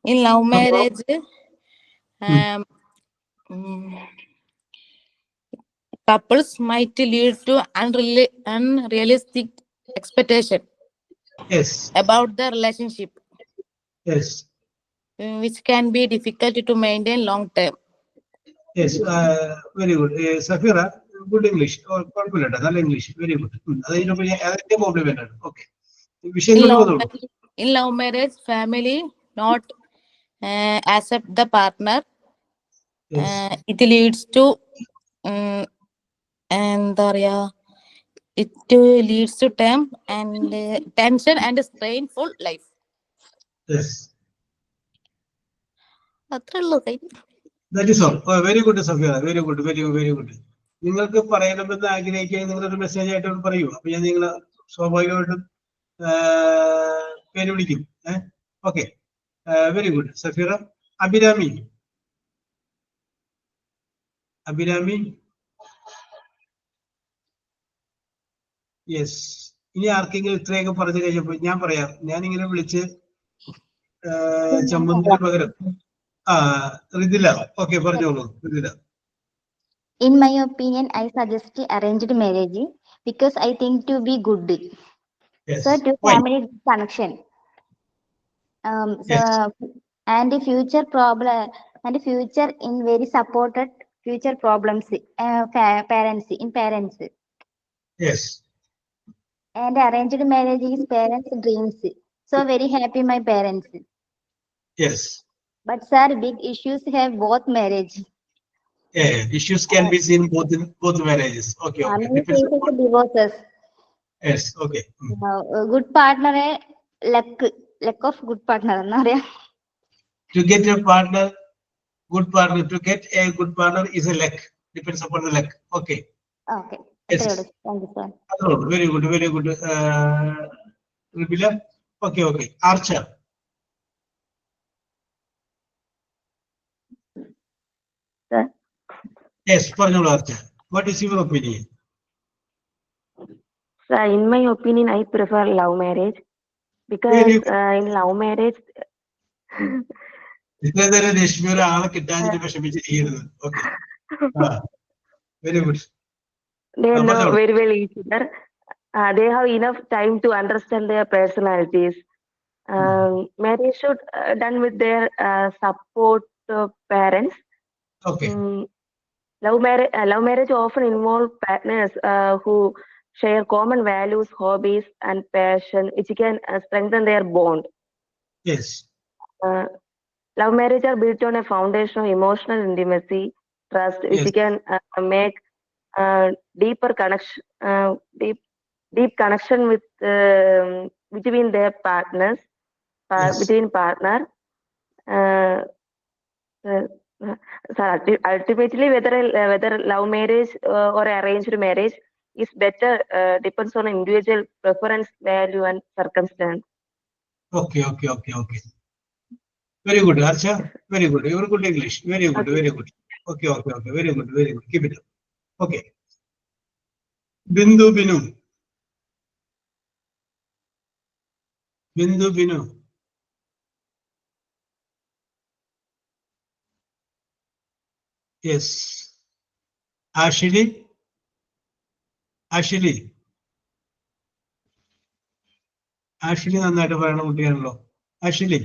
In love marriage, couples might lead to unrealistic expectation. Yes. About the relationship. Yes. Which can be difficult to maintain long term. Yes, very good. Safira, good English, കുഴപ്പമില്ല കേട്ടോ, നല്ല ഇംഗ്ലീഷ്, വെരി ഗുഡ്. അതിന്റെ കോംപ്ലിമെന്റ് ആണ്. ഓക്കെ, വിഷയത്തിലോട്ട് വന്നോളൂ. In love marriage, family not accept the partner. It leads to എന്താ പറയാ, it leads to tension and strainful life. Yes. അത്രേ ഉള്ളൂ. That is all. Very good, Safia. Very good, very good. നിങ്ങൾക്ക് പറയണമെന്ന് ആഗ്രഹിക്കുക നിങ്ങളൊരു മെസ്സേജ് ആയിട്ട് പറയൂ. അപ്പൊ ഞാൻ നിങ്ങളെ സ്വാഭാവികമായിട്ടും പേര് വിളിക്കും. Okay, very good Safeera. Abhirami, yes. ഇനി ആർക്കെങ്കിലും ഇത്രയൊക്കെ പറഞ്ഞു കഴിഞ്ഞപ്പോ ഞാൻ പറയാം, ഞാനിങ്ങനെ വിളിച്ച് ചമ്മന്തിന് പകരം റിദില. ഓക്കെ, പറഞ്ഞോളൂ റിദില. In my opinion, I suggest arranged marriage because I think to be good. Yes. So to Why? family connection. So and future problem and future in very supported future problems parents. Yes. And arranged marriage is parents' dreams. So very happy my parents. Yes. But sir, big issues have both marriage. Yeah, issues can be seen both marriages. Okay. Many cases divorces. Yes. Okay. Good partner, lack of good partner. To get a partner, good partner, to get a good partner is a luck. Depends upon the luck. Okay. Okay. Yes. Thank you, sir. Very good. Ribila. Okay. Archer. Sir? Yes, Parnul Archer. What is your opinion? Sir, in my opinion, I prefer love marriage because in love marriage. ഇത്രേരം Rashmi ഒരാളെ കിട്ടാൻ വിഷമിച്ച് ചെയ്യുന്നത്. Okay, very good. They know very well each other. They have enough time to understand their personalities. Marriage should done with their support parents. Okay. Love marriage often involve partners who share common values, hobbies, and passion, which can strengthen their bond. Yes. Love marriage are built on a foundation of emotional intimacy, trust, which can make deeper connection, deep connection with between their partners, between partner. So ultimately, whether love marriage or arranged marriage is better depends on individual preference, value, and circumstance. Okay. Very good, Archa. Very good. You are good English. Very good. Okay. Very good. Keep it up. Okay. Bindu Binu. Yes. Ashley നന്നായിട്ട് പറയണ കുട്ടിയാണല്ലോ. Ashley.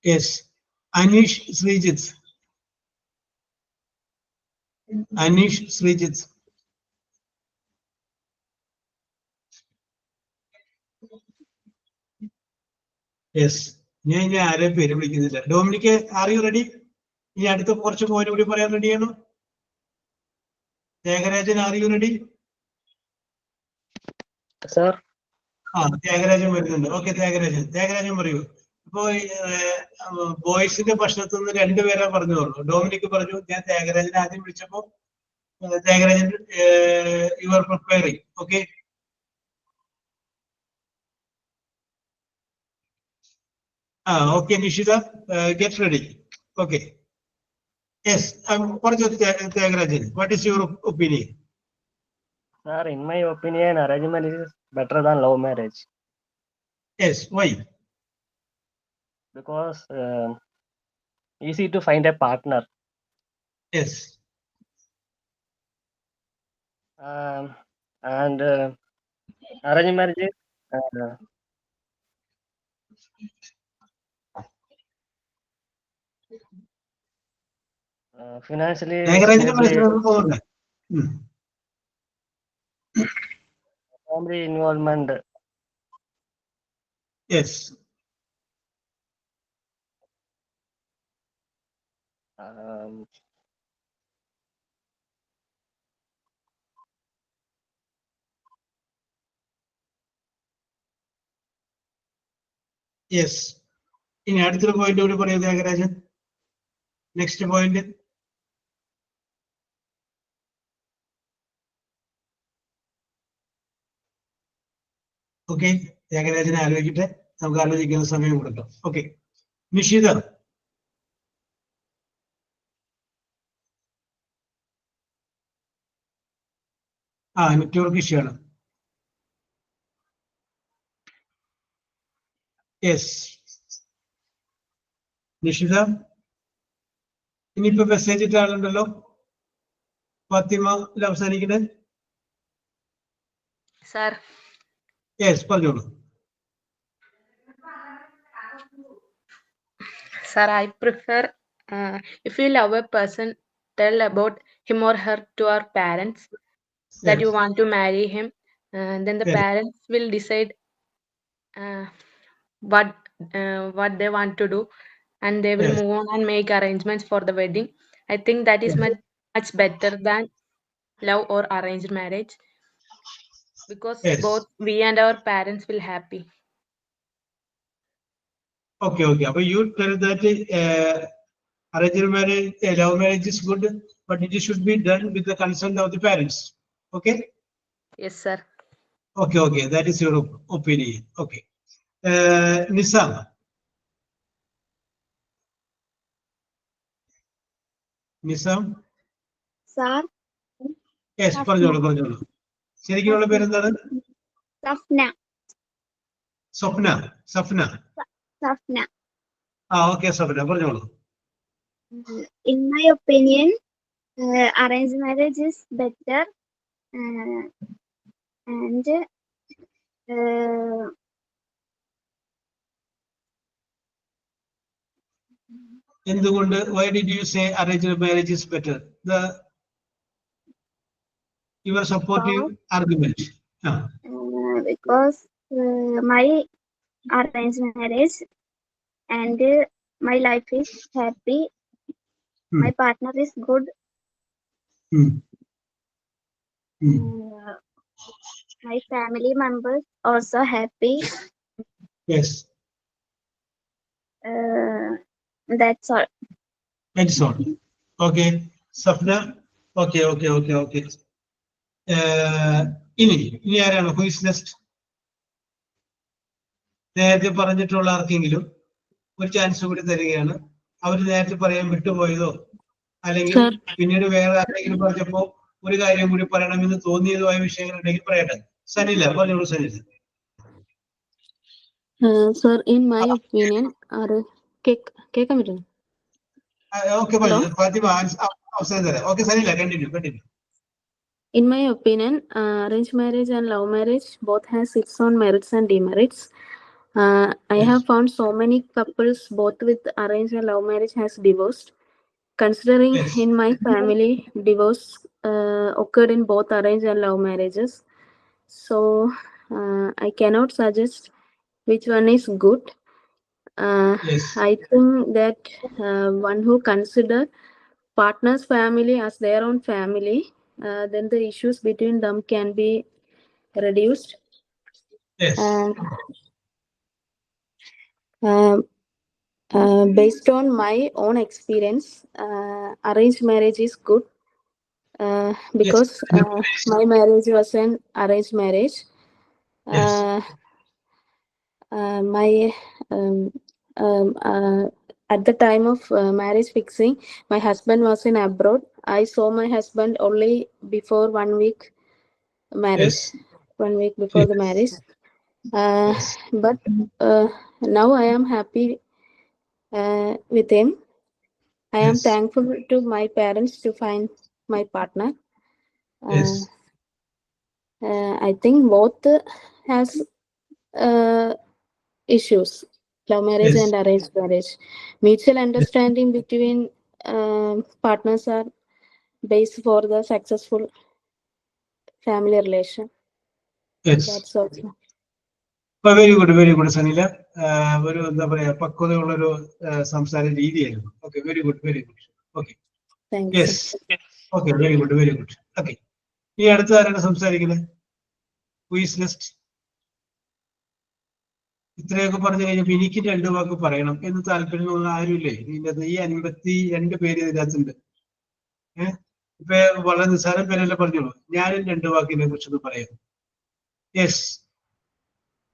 Yes. Anish Srijit. Yes. ഞാൻ ഇനി ആരെയും പേര് വിളിക്കുന്നില്ല. Dominic, are you ready? ഇനി അടുത്ത കുറച്ച് പോയിന്റ് കൂടി പറയാൻ റെഡിയാണോ? Thyagarajan, are you ready? Sir. Thyagarajan വരുന്നുണ്ട്. ഓക്കെ, ത്യാഗരാജൻ പറയൂ. ഇപ്പോ ബോയ്സിന്റെ പ്രശ്നത്തിൽ നിന്ന് രണ്ടുപേരാ പറഞ്ഞു പറഞ്ഞു. ഡൊമിനിക് പറഞ്ഞു. ഞാൻ ത്യാഗരാജനെ ആദ്യം വിളിച്ചപ്പോ Thyagarajan you are preparing. Okay. Okay, Nishida, get ready. Okay. Yes, Tyagarajan, what is your opinion? Sir, in my opinion, arranged marriage is better than love marriage. Yes, why? Because easy to find a partner. Yes. And arranged marriage is Financially നാഗരാജിന്റെ stable, മനസ്സിലൊന്നും പോകുന്നുണ്ട്. family involvement. Yes. Yes. ഇനി അടുത്തൊരു പോയിന്റ് കൂടി പറയൂ ത്യാഗരാജൻ. Next point. ഓക്കെ, ത്യാഗരാജനെ ആലോചിക്കട്ടെ, നമുക്ക് ആലോചിക്കുന്ന സമയം കൊടുക്കാം. ഓക്കെ, നിഷിത. നെറ്റ്വർക്ക് ഇഷ്യൂ ആണ്. യെസ്, നിഷിത. ഇനിയിപ്പോ മെസ്സേജ് ഇട്ട ആളുണ്ടല്ലോ, ഫാത്തിമ അവസാനിക്കണേ. Sir. യെസ്, പറഞ്ഞോളൂ. Sir, I prefer if you love a person, tell about him or her to our parents that you want to marry him. Then the parents will decide what they want to do, and they will move on and make arrangements for the wedding. I think that is much better than love or arranged marriage, because both we and our parents will happy. Okay. But you tell that arranged marriage, love marriage is good, but it should be done with the consent of the parents. Okay? Yes, sir. Okay. That is your opinion. Okay. Nisam. Nisam? Sir? Yes, പറഞ്ഞോളൂ. ശരിക്കുള്ള പേരെന്താണ്? സ്വപ്ന. Okay, Safna, പറഞ്ഞോളൂ. In my opinion, arranged marriage is better, and എന്തുകൊണ്ട്? Why did you say arranged marriage is better? Your supportive argument. Because my arranged marriage and my life is happy. My partner is good. My family members also happy. Yes. That's all. Okay, Safna. Okay. ഇനി ആരാണ്? Who is next? നേരത്തെ പറഞ്ഞിട്ടുള്ള ആർക്കെങ്കിലും ഒരു ചാൻസ് കൂടി തരികയാണ്. അവർ നേരത്തെ പറയാൻ വിട്ടുപോയതോ അല്ലെങ്കിൽ പിന്നീട് വേറെ ആരെങ്കിലും പറഞ്ഞപ്പോ ഒരു കാര്യം കൂടി പറയണമെന്ന് തോന്നിയതുമായ വിഷയങ്ങൾ ഉണ്ടെങ്കിൽ പറയട്ടെ. സനില, പറഞ്ഞോളൂ Sanila. Sir, in my opinion, കേൾക്കാൻ പറ്റുമോ? Okay, ഫാത്തിമ അവസരം തരാം. Okay, Sanila, continue. In my opinion, arranged marriage and love marriage both has its own merits and demerits. I have found so many couples, both with arranged and love marriage, has divorced. Considering in my family, divorce occurred in both arranged and love marriages. So I cannot suggest which one is good. I think that one who consider partner's family as their own family, then the issues between them can be reduced. Yes. Based on my own experience, arranged marriage is good because my marriage was an arranged marriage. At the time of marriage fixing, my husband was in abroad. I saw my husband only before 1 week marriage, 1 week before the marriage. But now I am happy with him. I am thankful to my parents to find my partner. I think both has issues, love marriage and arranged marriage. Mutual understanding between partners are base for the successful family relation. Yes. That's also. Very good Sanila. ഒരു എന്താ പറയാ പക്വതയുള്ളൊരു സംസാര രീതിയായിരുന്നു. Okay, very good. Okay, yes, okay, very good. Okay, ഈ അടുത്ത ആരാണ് സംസാരിക്കുന്നത്? Quiz list. ഇത്രയൊക്കെ പറഞ്ഞു കഴിഞ്ഞപ്പോ എനിക്ക് 2 വാക്ക് പറയണം എന്ന് താല്പര്യമുള്ള ആരുമില്ലേ? ഇതിനകത്ത് ഈ 52 പേര് ഇതിനകത്തുണ്ട്. ഇപ്പൊ വളരെ നിസ്സാരം പേരല്ലേ പറഞ്ഞോളൂ. ഞാനും 2 വാക്കിനെ കുറിച്ചൊന്ന് പറയാം. യെസ്,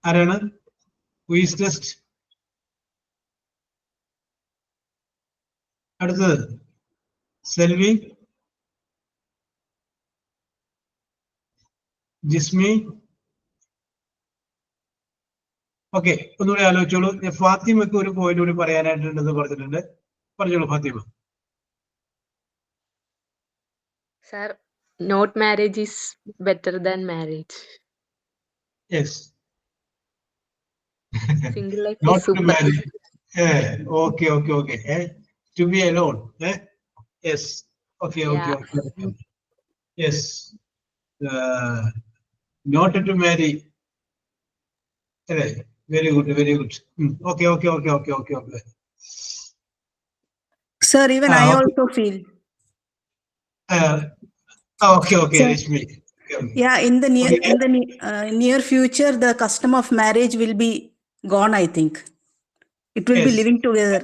ആരാണ്? Quiz list. അടുത്തത് സെൽവി, ജിസ്മി. ഓക്കെ, ഒന്നുകൂടി ആലോചിച്ചോളൂ. ഫാത്തിമക്ക് ഒരു പോയിന്റ് കൂടി പറയാനായിട്ടുണ്ടെന്ന് പറഞ്ഞിട്ടുണ്ട്. പറഞ്ഞോളൂ Fathima. Sir, not marriage is better than marriage. Yes. Single life Not is super. to marry. Okay. To be alone. Yes. Okay. Yes. Not to marry. Very good. Okay. Sir, even I also feel. Okay, Rashmi. Yeah, in the near future, the custom of marriage will be gone, I think. It will be living together.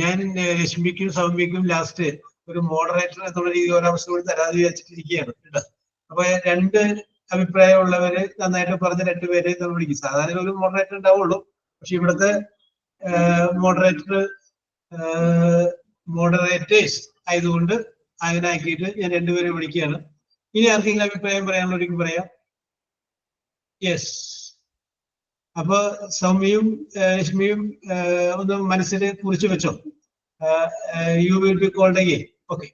ഞാൻ രശ്മിക്കും സൗമ്യക്കും ലാസ്റ്റ് ഒരു മോഡറേറ്റർ എന്നുള്ള രീതിയിൽ ഒരവസ്ഥ കൂടി തരാതെ വിചാരിച്ചിരിക്കുകയാണ് കേട്ടോ. അപ്പൊ 2 അഭിപ്രായമുള്ളവര് നന്നായിട്ട് പറഞ്ഞ 2 പേരെ നമ്മൾ വിളിക്കും. സാധാരണ ഒരു മോഡറേറ്റർ ഉണ്ടാവുള്ളൂ. പക്ഷെ ഇവിടുത്തെ മോഡറേറ്റേഴ്സ് ആയതുകൊണ്ട് അങ്ങനെ ആക്കിയിട്ട് ഞാൻ 2 പേരെ വിളിക്കുകയാണ്. ഇനി ആർക്കെങ്കിലും അഭിപ്രായം പറയാനുള്ളവർക്ക് പറയാം. യെസ്. അപ്പൊ സൗമ്യയും രശ്മിയും ഒന്ന് മനസ്സിൽ കുറിച്ച് വെച്ചോ. You will be called again. Okay,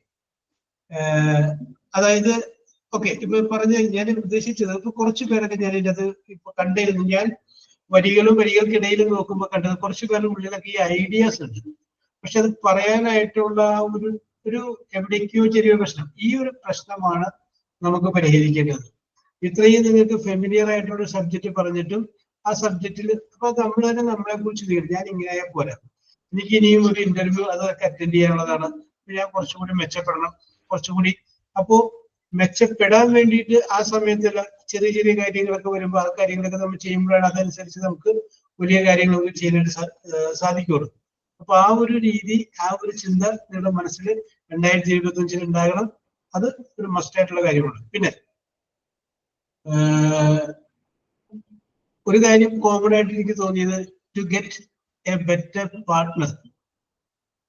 അതായത് ഓക്കെ, ഇപ്പൊ പറഞ്ഞ ഞാൻ ഉദ്ദേശിച്ചത് ഇപ്പൊ കുറച്ചു പേരൊക്കെ ഞാൻ ഇതിനകത്ത് ഇപ്പൊ കണ്ടിരുന്നു. ഞാൻ വരികൾക്കിടയിലും നോക്കുമ്പോൾ കണ്ടത് കുറച്ചു പേരുടെ ഉള്ളിലൊക്കെ ഈ ഐഡിയാസ് ഉണ്ട്. പക്ഷെ അത് പറയാനായിട്ടുള്ള ഒരു എവിടേക്കോ ചെറിയൊരു പ്രശ്നം. ഈ ഒരു പ്രശ്നമാണ് നമുക്ക് പരിഹരിക്കേണ്ടത്. ഇത്രയും നിങ്ങൾക്ക് ഫെമിലിയർ ആയിട്ടുള്ള സബ്ജക്റ്റ് പറഞ്ഞിട്ടും ആ സബ്ജക്റ്റിൽ അപ്പൊ നമ്മൾ തന്നെ നമ്മളെ കുറിച്ച് തീരും. ഞാൻ ഇങ്ങനെ പോരാ, എനിക്ക് ഇനിയും ഒരു ഇന്റർവ്യൂ അതൊക്കെ അറ്റൻഡ് ചെയ്യാനുള്ളതാണ്. ഞാൻ കുറച്ചുകൂടി മെച്ചപ്പെടണം, കുറച്ചുകൂടി. അപ്പോ മെച്ചപ്പെടാൻ വേണ്ടിയിട്ട് ആ സമയത്തുള്ള ചെറിയ കാര്യങ്ങളൊക്കെ വരുമ്പോൾ ആ കാര്യങ്ങളൊക്കെ നമ്മൾ ചെയ്യുമ്പോഴാണ് അതനുസരിച്ച് നമുക്ക് വലിയ കാര്യങ്ങളൊക്കെ ചെയ്യാനായിട്ട് സാധിക്കുള്ളൂ. അപ്പൊ ആ ഒരു രീതി, ആ ഒരു ചിന്ത നിങ്ങളുടെ മനസ്സിൽ 2025 ഉണ്ടാകണം. അത് ഒരു മസ്റ്റായിട്ടുള്ള കാര്യമാണ്. പിന്നെ ഒരു കാര്യം കോമൺ ആയിട്ട് എനിക്ക് തോന്നിയത്, to get a better partner,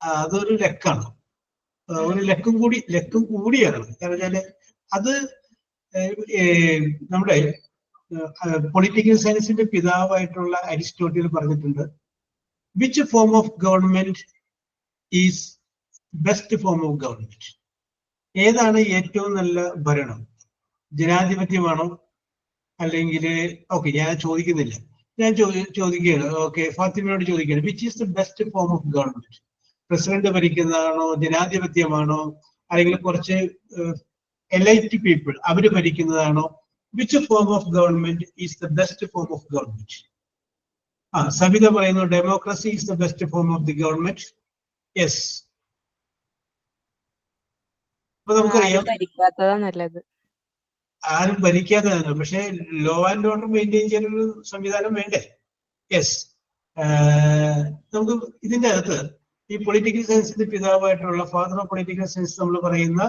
അതൊരു ലക്കാണ്. ഒരു ലക്കും കൂടിയാണ്. കാരണം വെച്ചാല് അത് നമ്മുടെ പൊളിറ്റിക്കൽ സയൻസിന്റെ പിതാവായിട്ടുള്ള അരിസ്റ്റോട്ടിൽ പറഞ്ഞിട്ടുണ്ട്, which form of government is best form of government. ഏതാണ് ഏറ്റവും നല്ല ഭരണം? ജനാധിപത്യമാണോ അല്ലെങ്കിൽ ഓക്കെ ഞാൻ ചോദിക്കുന്നില്ല, ഞാൻ ചോദിക്കുകയാണ്. ഓക്കെ, ഫാത്തിമയോട് ചോദിക്കുകയാണ്, which is the best form of government? President ഭരിക്കുന്നതാണോ, ജനാധിപത്യമാണോ, അല്ലെങ്കിൽ കുറച്ച് എലൈറ്റ് പീപ്പിൾ അവര് ഭരിക്കുന്നതാണോ? Which form of government is the best form of government? Savitha പറയുന്നു democracy is the best form of the government. Yes. അപ്പൊ നമുക്കറിയാം നല്ലത്. ആരും ഭരിക്കാത്തതാണ്. പക്ഷെ ലോ ആൻഡ് ഓർഡർ മെയിൻറ്റെയിൻ ചെയ്യാനൊരു സംവിധാനം വേണ്ടേ? യെസ്. നമുക്ക് ഇതിന്റെ അകത്ത് ഈ പൊളിറ്റിക്കൽ സയൻസിന്റെ പിതാവായിട്ടുള്ള ഫാദർ ഓഫ് പൊളിറ്റിക്കൽ സയൻസ് നമ്മൾ പറയുന്ന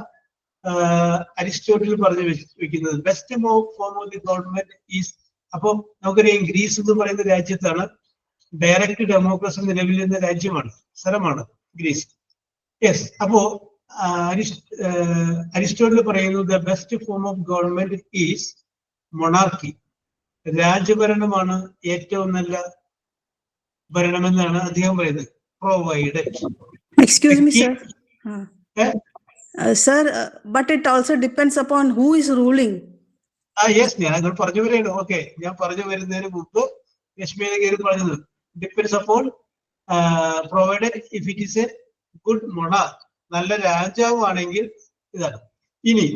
അരിസ്റ്റോട്ടിൽ പറഞ്ഞു വെക്കുന്നത് best form of the government is. അപ്പം നമുക്കറിയാം ഗ്രീസ് എന്ന് പറയുന്ന രാജ്യത്താണ് ഡയറക്റ്റ് ഡെമോക്രസി നിലവിലിരുന്ന രാജ്യമാണ്, സ്ഥലമാണ് ഗ്രീസ്. യെസ്. അപ്പോ അരിസ്റ്റോട്ടിൽ പറയുന്നു the best form of government is monarchy. രാജഭരണമാണ് ഏറ്റവും നല്ല ഭരണമെന്നാണ് അദ്ദേഹം പറയുന്നത്. Provided. Excuse me, sir. Sir, but it also depends upon who is ruling. Yes, ഞാൻ പറഞ്ഞു വരികയാണ്. ഓക്കെ, ഞാൻ പറഞ്ഞു വരുന്നതിന് മുമ്പ് രശ്മിയുടെ കയറി പറഞ്ഞത് depends upon provided if it is A good monarch, നല്ല രാജാവാണെങ്കിൽ ഇതാണ്. ഇനി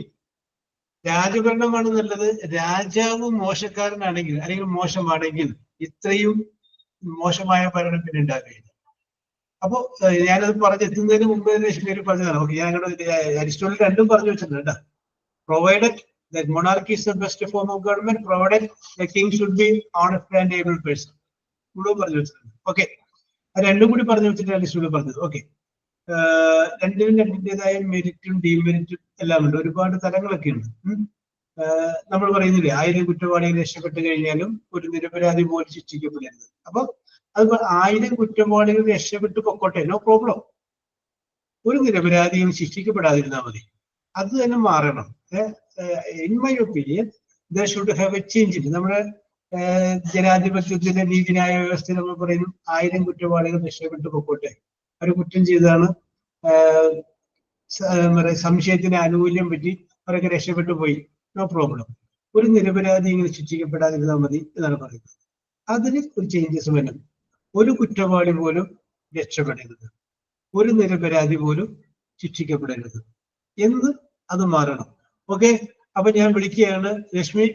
രാജഭരണമാണ് നല്ലത്, രാജാവ് മോശക്കാരനാണെങ്കിൽ അല്ലെങ്കിൽ മോശമാണെങ്കിൽ ഇത്രയും മോശമായ ഭരണം പിന്നെ ഉണ്ടാകുകയില്ല. അപ്പോ ഞാനത് പറഞ്ഞെത്തുന്നതിന് മുമ്പ് ലക്ഷ്മി പറഞ്ഞതാണ്. ഓക്കെ, ഞാൻ അരിസ്റ്റോട്ടിൽ രണ്ടും പറഞ്ഞു വെച്ചിട്ടുണ്ട് കേട്ടോ. Provided that monarchy is the best form of government, provided the king should be honest and able person. മുഴുവൻ പറഞ്ഞു വെച്ചിട്ടുണ്ട്. ഓക്കെ, രണ്ടും കൂടി പറഞ്ഞു വെച്ചിട്ട് അരിസ്റ്റോട്ടിൽ പറഞ്ഞത്. ഓക്കെ, രണ്ടിനും രണ്ടിൻ്റെതായ മെരിറ്റും ഡീമെരിറ്റും എല്ലാം ഉണ്ട്, ഒരുപാട് തലങ്ങളൊക്കെ ഉണ്ട്. നമ്മൾ പറയുന്നില്ലേ 1000 കുറ്റവാളികൾ രക്ഷപ്പെട്ട് കഴിഞ്ഞാലും ഒരു നിരപരാധി പോലും ശിക്ഷിക്കപ്പെടരുത്. അപ്പൊ അത് 1000 കുറ്റവാളികൾ രക്ഷപ്പെട്ട് പൊക്കോട്ടെ, നോ പ്രോബ്ലം. ഒരു നിരപരാധിയും ശിക്ഷിക്കപ്പെടാതിരുന്നാൽ മതി. അത് തന്നെ മാറണം. In my opinion there should have A change. നമ്മുടെ ജനാധിപത്യത്തിന്റെ നീതിന്യായ വ്യവസ്ഥ നമ്മൾ പറയുന്നു 1000 കുറ്റവാളികൾ രക്ഷപ്പെട്ട് പൊക്കോട്ടെ. ഒരു കുറ്റം ചെയ്താണ് സംശയത്തിന് ആനുകൂല്യം പറ്റി അവരൊക്കെ രക്ഷപ്പെട്ടു പോയി, നോ പ്രോബ്ലം. ഒരു നിരപരാധി ഇങ്ങനെ ശിക്ഷിക്കപ്പെടാതിരുന്നാൽ മതി എന്നാണ് പറയുന്നത്. അതിന് ഒരു ചേഞ്ചസ് വേണം. ഒരു കുറ്റവാളി പോലും രക്ഷപ്പെടരുത്, ഒരു നിരപരാധി പോലും ശിക്ഷിക്കപ്പെടരുത് എന്ന് അത് മാറണം. ഓക്കെ, അപ്പൊ ഞാൻ വിളിക്കുകയാണ് Lakshmi,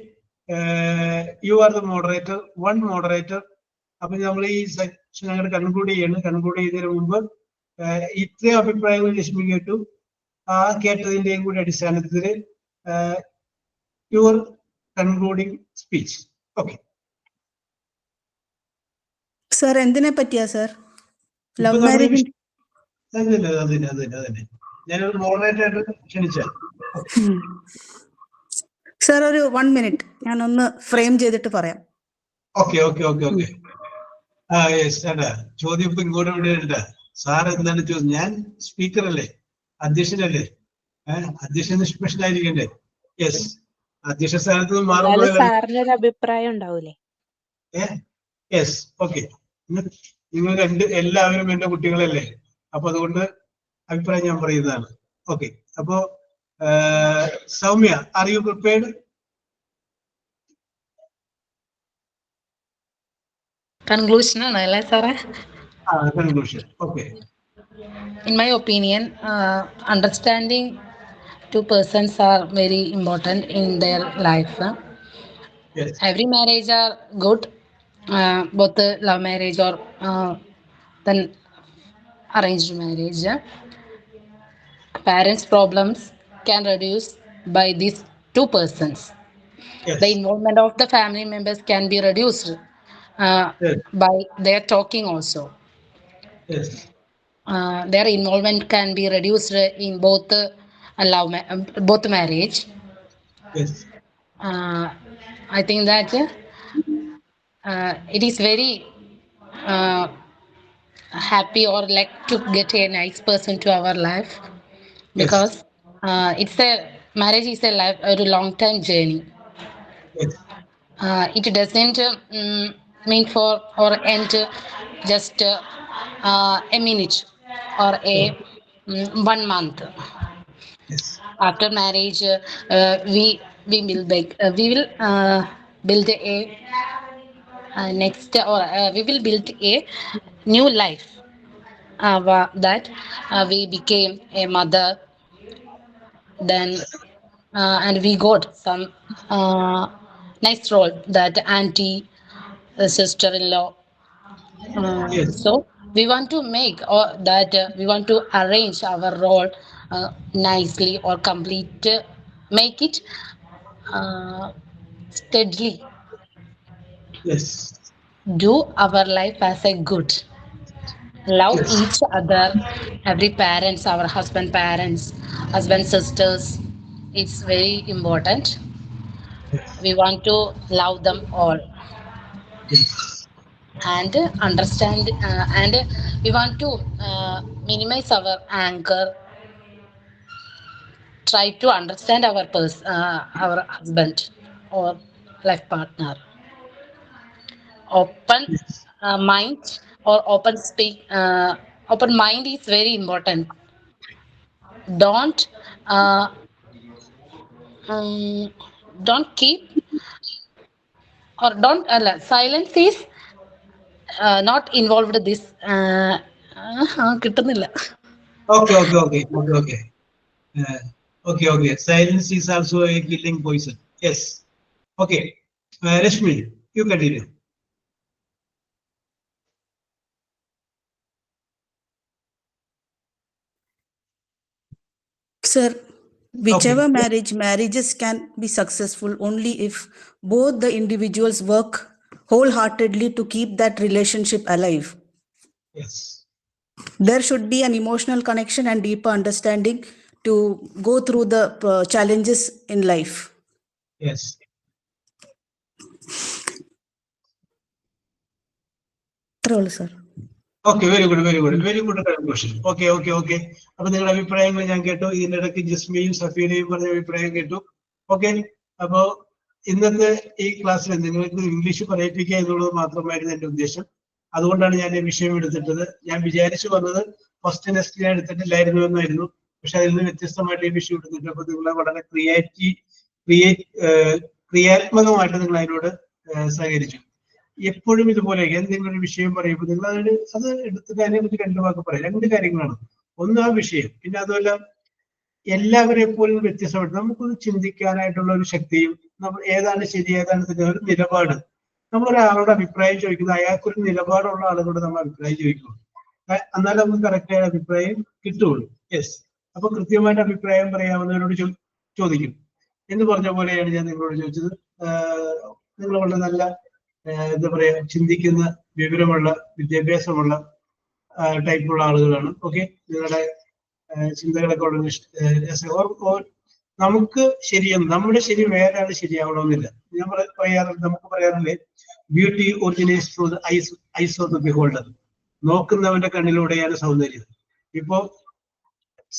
you are the moderator, one moderator. അപ്പൊ നമ്മൾ ഈ സെക്ഷൻ അങ്ങനെ കൺക്ലൂഡ് ചെയ്യണം. കൺക്ലൂഡ് ചെയ്യുന്നതിന് മുമ്പ് ഇത്രയും അഭിപ്രായങ്ങൾ ലക്ഷ്മി കേട്ടു. ആ കേട്ടതിന്റെയും കൂടി അടിസ്ഥാനത്തിൽ your concluding speech. Okay sir, എന്തിനെ പറ്റിയാ സർ? Love marriage? അതന്നെ ഞാനൊരു മോഡറേറ്റർ ആയിട്ട് ക്ഷണിച്ചാൽ. സർ, ഒരു 1 മിനിറ്റ് ഞാൻ ഒന്ന് ഫ്രെയിം ചെയ്തിട്ട് പറയാം. ഓക്കെ. ചേട്ടാ, ചോദ്യം ഇപ്പൊ ഇങ്ങോട്ട് വിടേണ്ട. സാർ എന്താണ് ചോദ്യം? ഞാൻ സ്പീക്കർ അല്ലേ, അധ്യക്ഷനല്ലേ? അധ്യക്ഷൻ നിഷ്പക്ഷനായിരിക്കണ്ടേ? യെസ്, അധ്യക്ഷ സ്ഥാനത്ത് നിന്ന് മാറുമ്പോൾ സാറിനൊരു അഭിപ്രായം ഉണ്ടാവൂലേ? Yes, okay. നിങ്ങൾ എല്ലാവരും എന്റെ കുട്ടികളല്ലേ, അപ്പൊ അതുകൊണ്ട് അഭിപ്രായം ഞാൻ പറയുന്നതാണ്. ഓക്കെ, അപ്പോ Soumya, are you prepared? Conclusion ആണ് അല്ലേ സാറേ? Conclusion. Okay. In my opinion, understanding two persons are very important in their life. Yes. Every marriage are good, both the love marriage or then arranged marriage. Parents' problems can reduce by these two persons. Yes. The involvement of the family members can be reduced by their talking also. Yes. Their involvement can be reduced in both both marriage. Yes. I think that it is very happy or like to get a nice person to our life, because it's a marriage is a life, a long term journey. Yes. It doesn't mean for or end just a minute or a 1 month. Yes. After marriage, we will build a next, or we will build a new life, that we became a mother, then and we got some nice role, that auntie, sister-in-law. Yes. So we want to make, or that we want to arrange our role nicely or complete, make it steadily. Yes. Do our life as a good. Love Yes. each other, every parents, our husband parents, husband sisters. It's very important. We want to love them all. Yes. And understand, and we want to minimize our anger, try to understand our our husband or life partner. Open mind or open mind is very important. Don't don't keep, or don't silence is not involved this കിട്ടുന്നില്ല. Okay. Silence is also a killing poison. Yes. Okay. Rashmi, you continue. Sir, whichever marriages can be successful only if both the individuals work wholeheartedly to keep that relationship alive. Yes. There should be an emotional connection and deeper understanding to go through the challenges in life. Yes. Sir. Okay, very good question. Okay. അപ്പോൾ നിങ്ങളുടെ അഭിപ്രായങ്ങൾ ഞാൻ കേട്ടു. ഇതിനിടയ്ക്ക് ജിസ്മയും സഫീനയും പറഞ്ഞ അഭിപ്രായം കേട്ടു. ഓക്കെ, അപ്പോൾ ഇന്നത്തെ ഈ ക്ലാസ്സിൽ നിങ്ങൾക്ക് ഇംഗ്ലീഷ് പറയിപ്പിക്കുക എന്നുള്ളത് മാത്രമായിരുന്നു എന്റെ ഉദ്ദേശം. അതുകൊണ്ടാണ് ഞാൻ ഈ വിഷയം എടുത്തിട്ടത്. ഞാൻ വിചാരിച്ചു വന്നത് ഫസ്റ്റ് നെക്സ്റ്റ് ഞാൻ എടുത്തിട്ടില്ലായിരുന്നു എന്നായിരുന്നു. പക്ഷെ അതിൽ നിന്ന് വ്യത്യസ്തമായിട്ട് ഈ വിഷയം എടുത്തിട്ട് അപ്പൊ നിങ്ങളെ വളരെ ക്രിയാത്മകമായിട്ട് നിങ്ങൾ അതിനോട് സഹകരിച്ചു. എപ്പോഴും ഇതുപോലെ എന്തെങ്കിലും ഒരു വിഷയം പറയുമ്പോൾ നിങ്ങൾ അത് എടുത്തിട്ട് അതിനെക്കുറിച്ച് രണ്ടു വാക്ക് പറയാം. രണ്ട് കാര്യങ്ങളാണ്. ഒന്ന് ആ വിഷയം, പിന്നെ അതുമല്ല എല്ലാവരെ പോലും വ്യത്യസ്തമായിട്ട് നമുക്കൊന്ന് ചിന്തിക്കാനായിട്ടുള്ള ഒരു ശക്തിയും നമ്മൾ ഏതാണ് ശരി ഏതാണ് തെറ്റ് ഒരു നിലപാട്. നമ്മളൊരാളോട് അഭിപ്രായം ചോദിക്കുന്നത് അയാൾക്കൊരു നിലപാടുള്ള ആളുകളോട് നമ്മൾ അഭിപ്രായം ചോദിക്കുള്ളൂ. എന്നാലും നമുക്ക് കറക്റ്റായ അഭിപ്രായം കിട്ടുള്ളൂ. യെസ്. അപ്പൊ കൃത്യമായിട്ട് അഭിപ്രായം പറയാവുന്നവരോട് ചോദിക്കും എന്ന് പറഞ്ഞ പോലെയാണ് ഞാൻ നിങ്ങളോട് ചോദിച്ചത്. നിങ്ങൾ വളരെ നല്ല എന്താ പറയാ ചിന്തിക്കുന്ന വിവരമുള്ള വിദ്യാഭ്യാസമുള്ള ടൈപ്പുള്ള ആളുകളാണ്. ഓക്കെ, നിങ്ങളുടെ ചിന്തകളൊക്കെ വളരെ നമുക്ക് ശരിയെന്ന് നമ്മുടെ ശരി വേറെ ആൾ ശരിയാവണമെന്നില്ല. ഞാൻ നമുക്ക് പറയാറില്ലേ beauty originates through the eyes of the beholder. നോക്കുന്നവന്റെ കണ്ണിലൂടെയാണ് സൗന്ദര്യം. ഇപ്പോ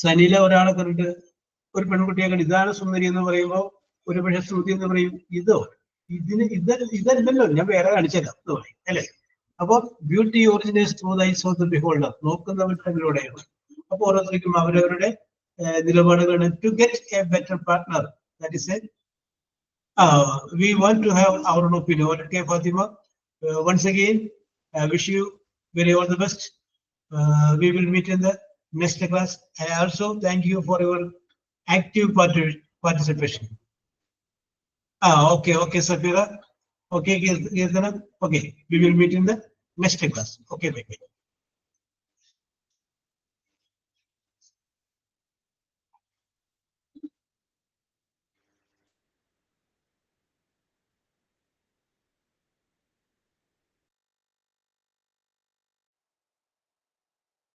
സനില ഒരാളെ കണ്ടിട്ട് ഒരു പെൺകുട്ടിയെ കണ്ട് ഇതാണ് സുന്ദരി എന്ന് പറയുമ്പോൾ ഒരു പക്ഷേ ശ്രുതി എന്ന് പറയും ഇതല്ലല്ലോ ഞാൻ വേറെ കാണിച്ചേക്കാം എന്ന് പറയും അല്ലെ. അപ്പൊ beauty originates through the eyes of the beholder. നോക്കുന്നവന്റെ കണ്ണിലൂടെയാണ്. അപ്പൊ ഓരോരുത്തർക്കും അവരവരുടെ നിലപാടുകളാണ്. To get a better partner, that is we want to have our own opinion. Okay, Fatima, once again wish you very all the best. We will meet in the next class. I also thank you for your active participation. Okay, Safira. Okay, Kirtana. Okay, we will meet in the next class. Okay, bye.